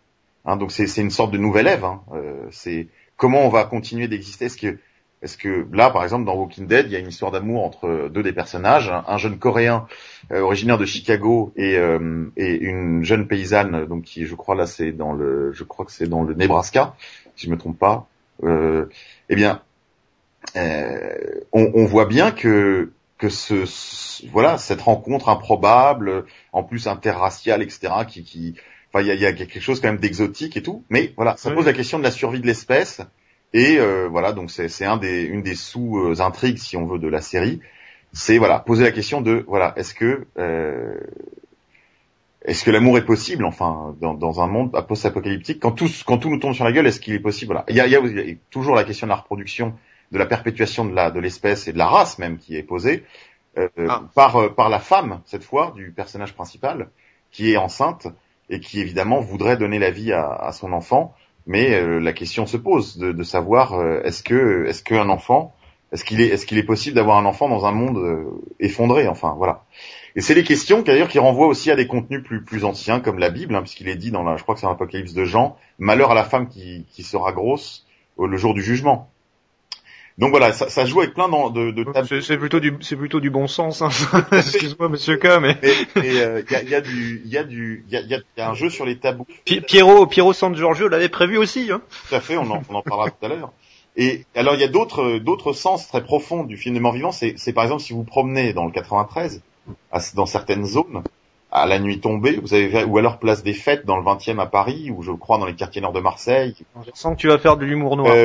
Hein, donc c'est une sorte de nouvel Ève. Hein. C'est comment on va continuer d'exister. Est-ce que là, par exemple, dans Walking Dead, il y a une histoire d'amour entre deux des personnages, un jeune Coréen originaire de Chicago et une jeune paysanne, donc qui, je crois que c'est dans le Nebraska, si je me trompe pas. Eh bien, on voit bien que cette rencontre improbable, en plus interraciale, etc., enfin, il y a quelque chose quand même d'exotique et tout, mais voilà, ça pose la question de la survie de l'espèce. Et voilà, donc c'est une des sous-intrigues, si on veut, de la série. C'est voilà, poser la question de voilà, est-ce que l'amour est possible, enfin, dans un monde post-apocalyptique, quand tout nous tombe sur la gueule, est-ce qu'il est possible? Voilà, il y a toujours la question de la reproduction, de la perpétuation de l'espèce et de la race même qui est posée par la femme cette fois du personnage principal qui est enceinte et qui évidemment voudrait donner la vie à son enfant. Mais la question se pose de savoir est-ce qu'un enfant, est-ce qu'il est possible d'avoir un enfant dans un monde effondré, enfin voilà. Et c'est des questions d'ailleurs qui renvoient aussi à des contenus plus anciens comme la Bible, hein, puisqu'il est dit je crois que c'est dans l'Apocalypse de Jean, malheur à la femme qui sera grosse le jour du jugement. Donc voilà, ça joue avec plein de c'est plutôt du bon sens, hein. Excuse-moi, monsieur K, mais il y a un jeu sur les tabous. Piero San Giorgio l'avait prévu aussi, hein. Tout à fait, on en parlera tout à l'heure. Et alors il y a d'autres sens très profonds du film de mort-vivant, c'est par exemple si vous promenez dans le 93 dans certaines zones à la nuit tombée, ou alors place des Fêtes dans le 20e à Paris, ou je crois dans les quartiers nord de Marseille. Je sens que tu vas faire de l'humour noir.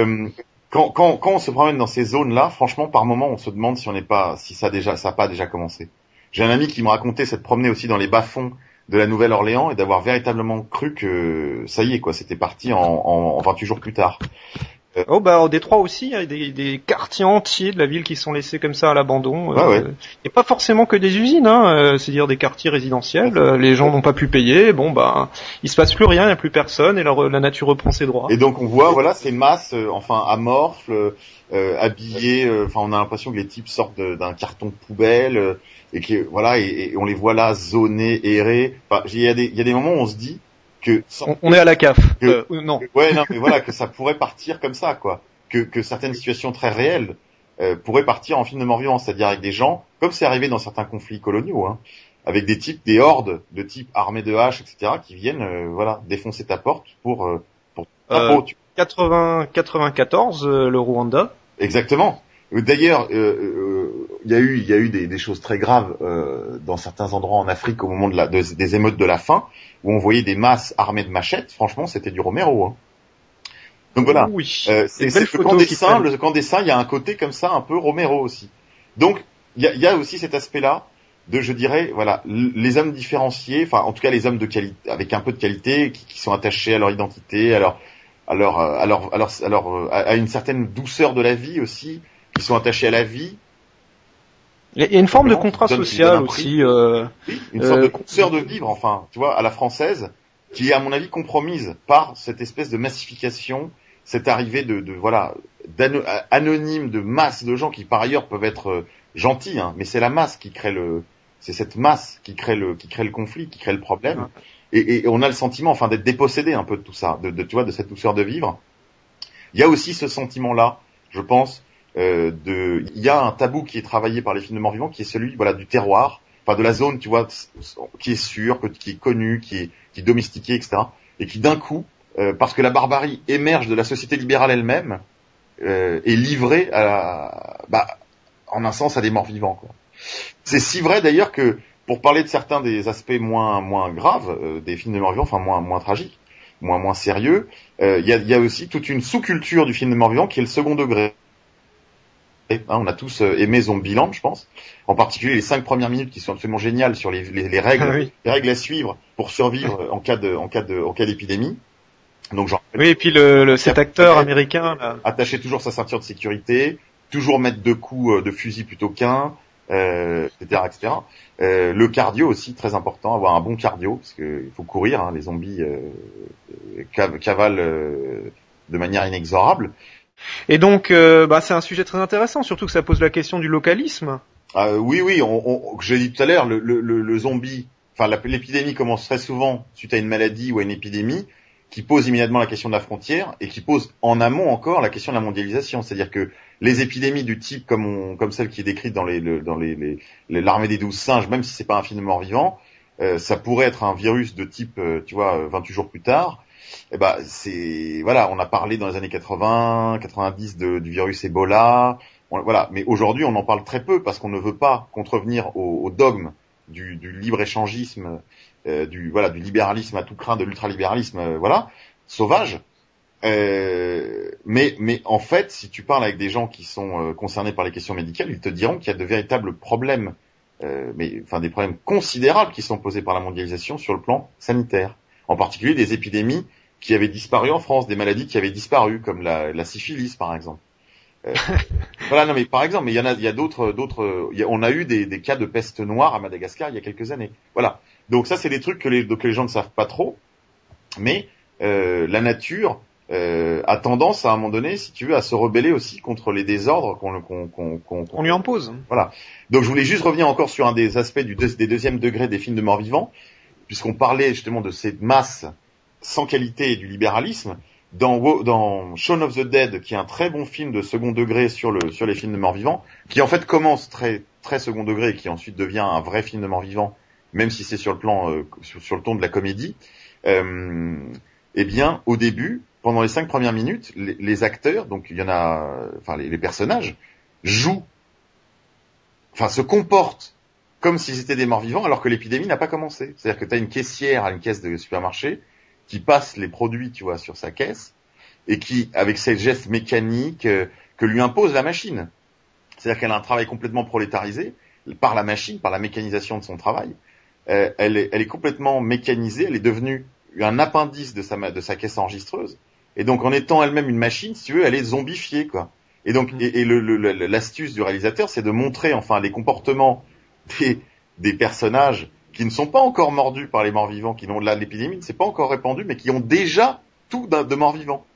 Quand on se promène dans ces zones-là, franchement, par moment, on se demande si ça a pas déjà commencé. J'ai un ami qui me racontait s'être promené aussi dans les bas-fonds de la Nouvelle-Orléans et d'avoir véritablement cru que ça y est, quoi, c'était parti en 28 jours plus tard. Au Détroit aussi, il y a des quartiers entiers de la ville qui sont laissés comme ça à l'abandon. Et pas forcément que des usines, hein, c'est-à-dire des quartiers résidentiels. Les gens n'ont pas pu payer. Il se passe plus rien, il n'y a plus personne, et la nature reprend ses droits. Et donc on voit, voilà, ces masses, amorphes, habillées. On a l'impression que les types sortent d'un carton de poubelle et on les voit là zoner, errer. Enfin, il y a des moments où on se dit que on est à la CAF. Non. Ouais, non, mais voilà, que ça pourrait partir comme ça, quoi. Que certaines situations très réelles pourraient partir en film de mort-vivant, c'est-à-dire avec des gens, comme c'est arrivé dans certains conflits coloniaux, hein, avec des hordes de types armés de haches, etc., qui viennent, défoncer ta porte pour 94, le Rwanda. Exactement. D'ailleurs, il y a eu des choses très graves dans certains endroits en Afrique au moment des émeutes de la faim, où on voyait des masses armées de machettes. Franchement, c'était du Romero. Hein. Donc voilà. Oui. C'est le camp des saints, il y a un côté comme ça, un peu Romero aussi. Donc il y a aussi cet aspect-là de, je dirais, voilà, les hommes différenciés, enfin en tout cas les hommes de qualité, avec un peu de qualité, qui sont attachés à leur identité, à une certaine douceur de la vie aussi, qui sont attachés à la vie. Il y a une forme de contrat social aussi. Oui, une sorte de douceur de vivre, enfin, tu vois, à la française, qui est à mon avis compromise par cette espèce de massification, cette arrivée anonyme de masse de gens qui par ailleurs peuvent être gentils, hein, mais c'est la masse c'est cette masse qui crée le conflit, qui crée le problème. Et on a le sentiment, d'être dépossédé un peu de tout ça, de cette douceur de vivre. Il y a aussi ce sentiment-là, je pense. Il y a un tabou qui est travaillé par les films de mort-vivant, qui est celui, du terroir, de la zone, tu vois, qui est sûre, qui est connue, qui est domestiquée, etc. Et qui d'un coup, parce que la barbarie émerge de la société libérale elle-même, est livrée en un sens à des morts-vivants, quoi. C'est si vrai d'ailleurs que, pour parler de certains des aspects moins graves des films de mort-vivant, moins tragiques, moins sérieux, il y a aussi toute une sous-culture du film de mort-vivant qui est le second degré. On a tous aimé Zombieland, je pense. En particulier les 5 premières minutes qui sont absolument géniales sur les règles, les règles à suivre pour survivre en cas d'épidémie. Donc et puis cet acteur américain là, attacher toujours sa ceinture de sécurité, toujours mettre 2 coups de fusil plutôt qu'un, etc., etc. Le cardio aussi très important, avoir un bon cardio parce que il faut courir, hein, les zombies cavalent de manière inexorable. Et donc, c'est un sujet très intéressant, surtout que ça pose la question du localisme. Oui, j'ai dit tout à l'heure, le zombie, enfin l'épidémie commence très souvent suite à une maladie ou à une épidémie qui pose immédiatement la question de la frontière et qui pose en amont encore la question de la mondialisation. C'est-à-dire que les épidémies du type comme celle qui est décrite dans l'armée des 12 singes, même si c'est pas un film de mort-vivant, ça pourrait être un virus de type, 28 jours plus tard. On a parlé dans les années 80, 90 du virus Ebola. Mais aujourd'hui, on en parle très peu parce qu'on ne veut pas contrevenir au dogme du libre-échangisme, du libéralisme à tout crin, de l'ultralibéralisme, sauvage. Mais en fait, si tu parles avec des gens qui sont concernés par les questions médicales, ils te diront qu'il y a de véritables problèmes, des problèmes considérables qui sont posés par la mondialisation sur le plan sanitaire. En particulier des épidémies qui avaient disparu en France, des maladies qui avaient disparu, comme la syphilis par exemple. Par exemple, mais il y a d'autres, on a eu des cas de peste noire à Madagascar il y a quelques années. Voilà. Donc ça, c'est des trucs que les gens ne savent pas trop, mais la nature a tendance à un moment donné, si tu veux, à se rebeller aussi contre les désordres qu'on lui impose. Voilà. Donc je voulais juste revenir encore sur un des aspects des deuxième degrés des films de mort-vivant, puisqu'on parlait justement de ces masses sans qualité et du libéralisme. Dans Shaun of the Dead, qui est un très bon film de second degré sur les films de mort-vivant, qui en fait commence très très second degré et qui ensuite devient un vrai film de mort-vivant, même si c'est sur le plan sur le ton de la comédie. Au début, pendant les 5 premières minutes, les acteurs, donc il y en a, les personnages jouent, se comportent comme si c'était des morts-vivants, alors que l'épidémie n'a pas commencé. C'est-à-dire que tu as une caissière à une caisse de supermarché qui passe les produits, tu vois, sur sa caisse, et qui, avec ses gestes mécaniques, que lui impose la machine. C'est-à-dire qu'elle a un travail complètement prolétarisé, par la machine, par la mécanisation de son travail. Elle est complètement mécanisée, elle est devenue un appendice de sa caisse enregistreuse. Et donc, en étant elle-même une machine, si tu veux, elle est zombifiée, quoi. Et donc, l'astuce du réalisateur, c'est de montrer, les comportements des personnages qui ne sont pas encore mordus par les morts-vivants, l'épidémie ne s'est pas encore répandue, mais qui ont déjà tout de morts-vivants.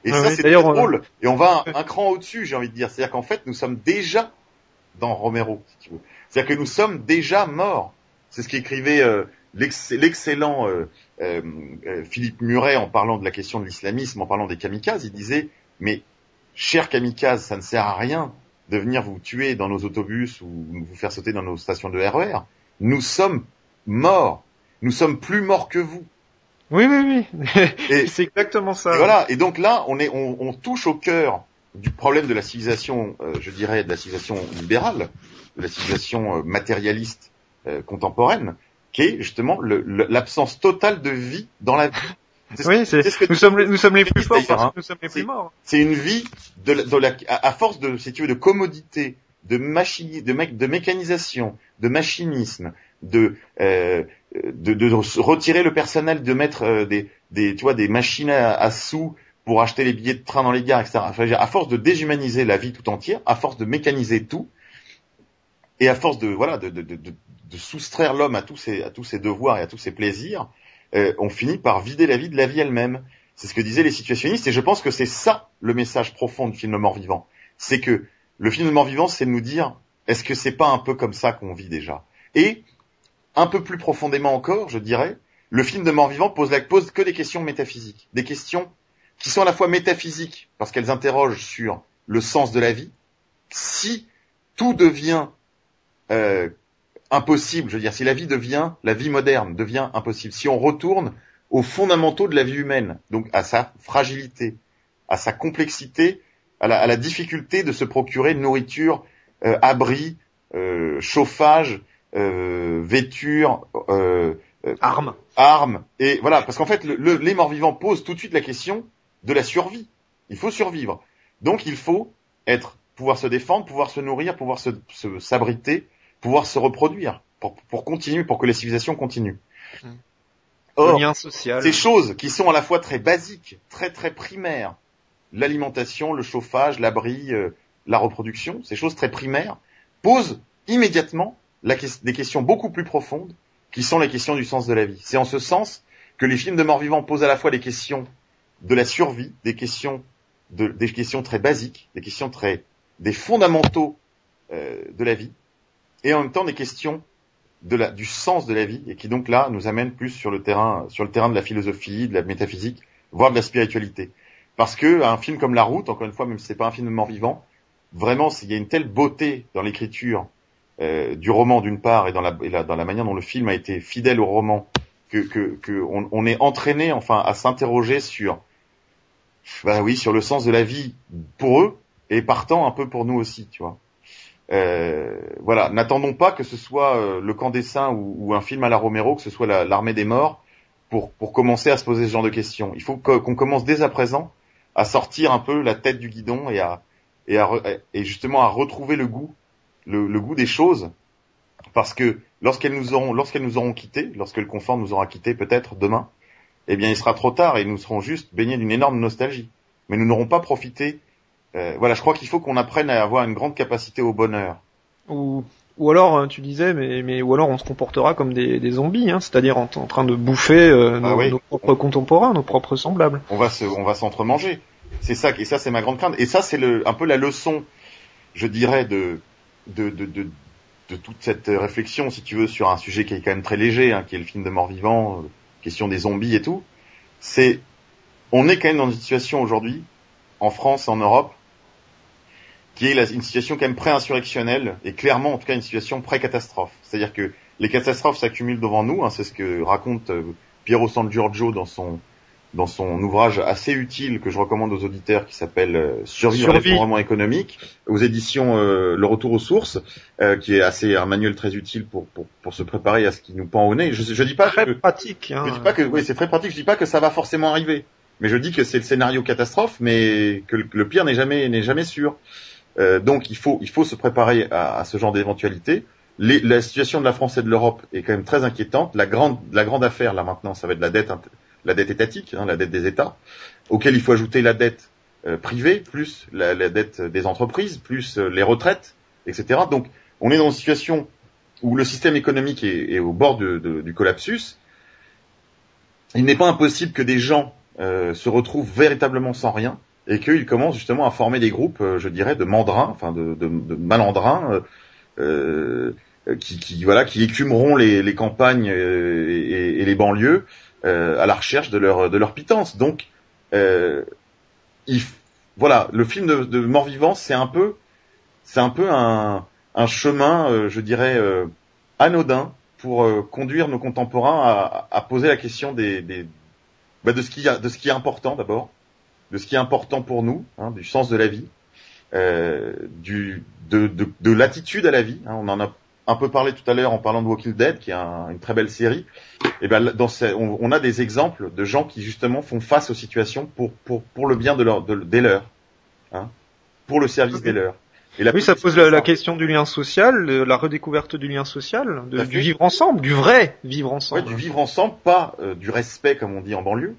Et ça, c'est très drôle. Et on va un cran au-dessus, j'ai envie de dire. C'est-à-dire qu'en fait, nous sommes déjà dans Romero, si tu veux. C'est-à-dire que nous sommes déjà morts. C'est ce qu'écrivait l'excellent Philippe Muret en parlant de la question de l'islamisme, en parlant des kamikazes. Il disait, mais chers kamikazes, ça ne sert à rien de venir vous tuer dans nos autobus ou vous faire sauter dans nos stations de RER. Nous sommes morts. Nous sommes plus morts que vous. Oui. Et c'est exactement ça. Et voilà. Et donc là, on touche au cœur du problème de la civilisation, je dirais, de la civilisation libérale, de la civilisation matérialiste contemporaine, qui est justement l'absence totale de vie dans la vie. Nous sommes les plus forts parce que nous sommes les plus morts. C'est une vie à force de, si tu veux, de commodité, de mécanisation, de machinisme, de retirer le personnel, de mettre des machines à sous pour acheter les billets de train dans les gares, etc. À force de déshumaniser la vie tout entière, à force de mécaniser tout, et à force de soustraire l'homme à tous ses devoirs et à tous ses plaisirs, on finit par vider la vie de la vie elle-même. C'est ce que disaient les situationnistes, et je pense que c'est ça le message profond du film Le Mort-Vivant. C'est que le film Le Mort-Vivant, c'est de nous dire, est-ce que c'est pas un peu comme ça qu'on vit déjà? Et un peu plus profondément encore, je dirais, le film de Mort-Vivant pose que des questions métaphysiques, des questions qui sont à la fois métaphysiques parce qu'elles interrogent sur le sens de la vie. Si tout devient impossible, je veux dire, si la vie moderne devient impossible, si on retourne aux fondamentaux de la vie humaine, donc à sa fragilité, à sa complexité, à la difficulté de se procurer nourriture, abri, chauffage, vêture, armes, et voilà, parce qu'en fait, les morts-vivants posent tout de suite la question de la survie. Il faut survivre. Donc il faut pouvoir se défendre, pouvoir se nourrir, pouvoir s'abriter, pouvoir se reproduire, pour continuer, pour que les civilisations continuent. Or, le lien social. Ces choses qui sont à la fois très basiques, très très primaires, l'alimentation, le chauffage, l'abri, la reproduction, ces choses très primaires, posent immédiatement des questions beaucoup plus profondes, qui sont les questions du sens de la vie. C'est en ce sens que les films de morts vivants posent à la fois des questions de la survie, des questions très basiques, des fondamentaux de la vie, et en même temps des questions du sens de la vie, et qui donc là nous amènent plus sur le terrain de la philosophie, de la métaphysique, voire de la spiritualité. Parce que un film comme La Route, encore une fois, même si c'est pas un film de mort vivant, vraiment il y a une telle beauté dans l'écriture du roman d'une part et dans la manière dont le film a été fidèle au roman que on est entraîné enfin à s'interroger sur sur le sens de la vie pour eux et partant un peu pour nous aussi, tu vois. Voilà, n'attendons pas que ce soit Le Camp des Saints ou un film à la Romero, que ce soit l'Armée des Morts pour commencer à se poser ce genre de questions. Il faut qu'on commence dès à présent à sortir un peu la tête du guidon et justement à retrouver le goût des choses, parce que lorsqu'elles nous auront quittés, lorsque le confort nous aura quittés peut-être demain, eh bien il sera trop tard et nous serons juste baignés d'une énorme nostalgie. Mais nous n'aurons pas profité. Voilà, je crois qu'il faut qu'on apprenne à avoir une grande capacité au bonheur. Ou alors, tu disais, mais ou alors on se comportera comme des zombies, hein, c'est-à-dire en train de bouffer nos propres contemporains, nos propres semblables. On va s'entremanger. C'est ça, et ça c'est ma grande crainte. Et ça c'est un peu la leçon, je dirais, de toute cette réflexion, si tu veux, sur un sujet qui est quand même très léger, hein, qui est le film de mort vivant, question des zombies et tout. On est quand même dans une situation aujourd'hui, en France, en Europe, qui est une situation quand même pré-insurrectionnelle, et clairement, en tout cas, une situation pré-catastrophe. C'est-à-dire que les catastrophes s'accumulent devant nous, hein, c'est ce que raconte Piero San Giorgio dans son ouvrage assez utile que je recommande aux auditeurs, qui s'appelle Survivre à l'effondrement économique, aux éditions Le Retour aux sources, qui est un manuel très utile pour se préparer à ce qui nous pend au nez. Je dis pas très pratique. Hein. Je dis pas que oui, c'est très pratique. Je dis pas que ça va forcément arriver, mais je dis que c'est le scénario catastrophe, mais que le pire n'est jamais sûr. Donc il faut se préparer à ce genre d'éventualité. La situation de la France et de l'Europe est quand même très inquiétante. La grande affaire là maintenant, ça va être la dette étatique, hein, la dette des États, auquel il faut ajouter la dette privée, plus la dette des entreprises, plus les retraites, etc. Donc on est dans une situation où le système économique est au bord du collapsus. Il n'est pas impossible que des gens se retrouvent véritablement sans rien, et qu'ils commencent justement à former des groupes, je dirais, de mandrins, enfin de malandrins, qui écumeront les campagnes et les banlieues à la recherche de leur pitance. Donc, voilà, le film de mort-vivant, c'est un peu un chemin, je dirais, anodin pour conduire nos contemporains à poser la question de ce qui est important d'abord, de ce qui est important pour nous, hein, du sens de la vie, de l'attitude à la vie. Hein, on en a un peu parlé tout à l'heure en parlant de Walking Dead, qui est une très belle série. Et ben on a des exemples de gens qui justement font face aux situations pour le bien des leurs, hein, pour le service des leurs. Oui, ça pose la question du lien social, de la redécouverte du lien social, du vivre ensemble, du vrai vivre ensemble. Ouais, du vivre ensemble, pas du respect comme on dit en banlieue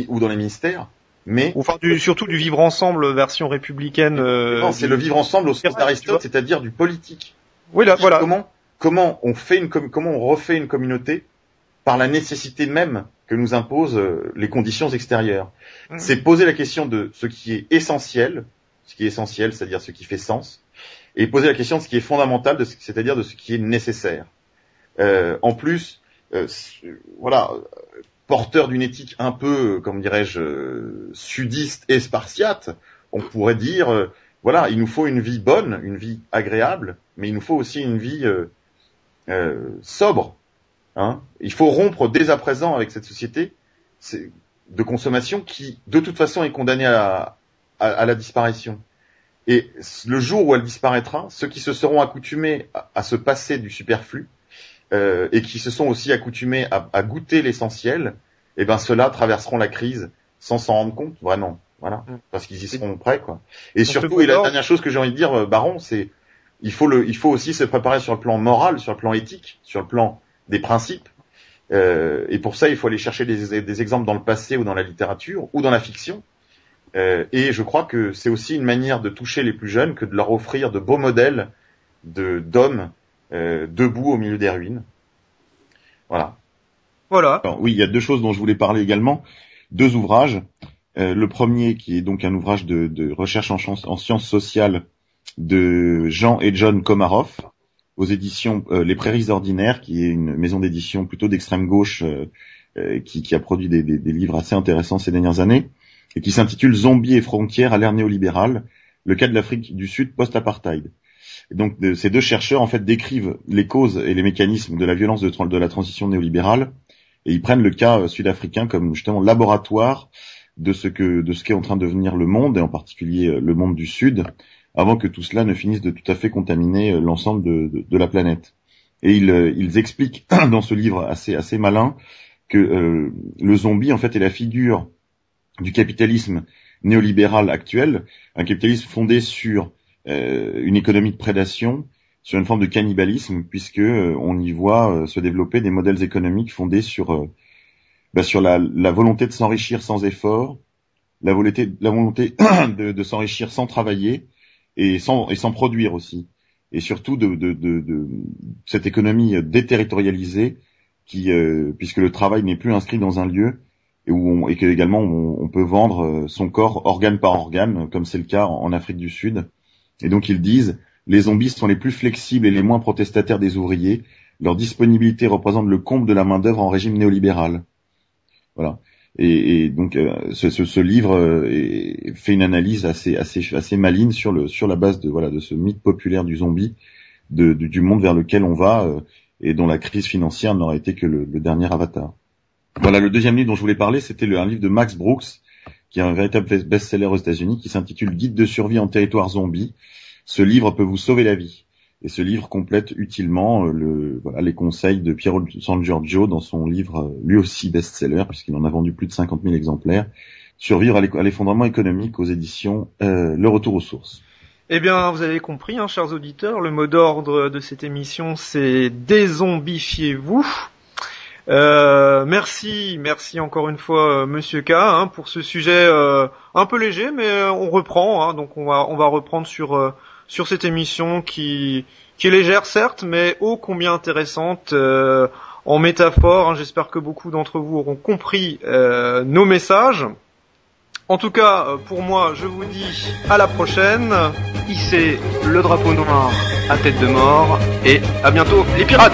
ou dans les ministères. Mais surtout du vivre ensemble version républicaine. Non, c'est le vivre ensemble au sens d'Aristote, c'est-à-dire du politique. Oui, là, voilà. Comment on refait une communauté par la nécessité même que nous imposent les conditions extérieures. C'est poser la question de ce qui est essentiel, c'est-à-dire ce qui fait sens, et poser la question de ce qui est fondamental, c'est-à-dire de ce qui est nécessaire. En plus, voilà, porteur d'une éthique un peu, comme dirais-je, sudiste et spartiate, on pourrait dire, voilà, il nous faut une vie bonne, une vie agréable, mais il nous faut aussi une vie sobre. Hein. Il faut rompre dès à présent avec cette société de consommation qui, de toute façon, est condamnée à la disparition. Et le jour où elle disparaîtra, ceux qui se seront accoutumés à se passer du superflu, et qui se sont aussi accoutumés à goûter l'essentiel, et ben ceux-là traverseront la crise sans s'en rendre compte, vraiment. Voilà, parce qu'ils y seront prêts, quoi. Et surtout, et la dernière chose que j'ai envie de dire, Baron, c'est il faut aussi se préparer sur le plan moral, sur le plan éthique, sur le plan des principes. Et pour ça, il faut aller chercher des exemples dans le passé ou dans la littérature ou dans la fiction, Et je crois que c'est aussi une manière de toucher les plus jeunes que de leur offrir de beaux modèles d'hommes debout au milieu des ruines. Voilà. Alors, oui, il y a deux choses dont je voulais parler également. Deux ouvrages. Le premier qui est donc un ouvrage de recherche en sciences sociales de Jean et John Komarov aux éditions Les Prairies Ordinaires, qui est une maison d'édition plutôt d'extrême gauche qui a produit des livres assez intéressants ces dernières années et qui s'intitule Zombies et frontières à l'ère néolibérale, le cas de l'Afrique du Sud post-apartheid. Et donc ces deux chercheurs en fait décrivent les causes et les mécanismes de la violence de la transition néolibérale et ils prennent le cas sud-africain comme justement laboratoire de ce qu'est en train de devenir le monde et en particulier le monde du Sud avant que tout cela ne finisse de tout à fait contaminer l'ensemble de la planète. Et ils expliquent dans ce livre assez malin que le zombie en fait est la figure du capitalisme néolibéral actuel, un capitalisme fondé sur une économie de prédation, sur une forme de cannibalisme, puisque on y voit se développer des modèles économiques fondés sur la volonté de s'enrichir sans effort, la volonté de s'enrichir sans travailler et sans produire aussi, et surtout de cette économie déterritorialisée qui, puisque le travail n'est plus inscrit dans un lieu et que également on peut vendre son corps organe par organe, comme c'est le cas en Afrique du Sud. Et donc ils disent, les zombies sont les plus flexibles et les moins protestataires des ouvriers. Leur disponibilité représente le comble de la main-d'œuvre en régime néolibéral. Voilà. Et donc ce livre fait une analyse assez maligne sur la base de ce mythe populaire du zombie, du monde vers lequel on va et dont la crise financière n'aurait été que le dernier avatar. Voilà, le deuxième livre dont je voulais parler, c'était un livre de Max Brooks, qui est un véritable best-seller aux États-Unis, qui s'intitule Guide de survie en territoire zombie. Ce livre peut vous sauver la vie. Et ce livre complète utilement les conseils de Piero San Giorgio dans son livre, lui aussi best-seller, puisqu'il en a vendu plus de 50 000 exemplaires, Survivre à l'effondrement économique aux éditions Le Retour aux sources. Eh bien, vous avez compris, chers auditeurs, le mot d'ordre de cette émission, c'est désombifiez-vous. Merci encore une fois, Monsieur K, pour ce sujet un peu léger, mais on reprend. Donc on va reprendre sur cette émission qui est légère certes, mais ô combien intéressante en métaphore. J'espère que beaucoup d'entre vous auront compris nos messages. En tout cas, pour moi, je vous dis à la prochaine. Hissez le drapeau noir à tête de mort et à bientôt les pirates.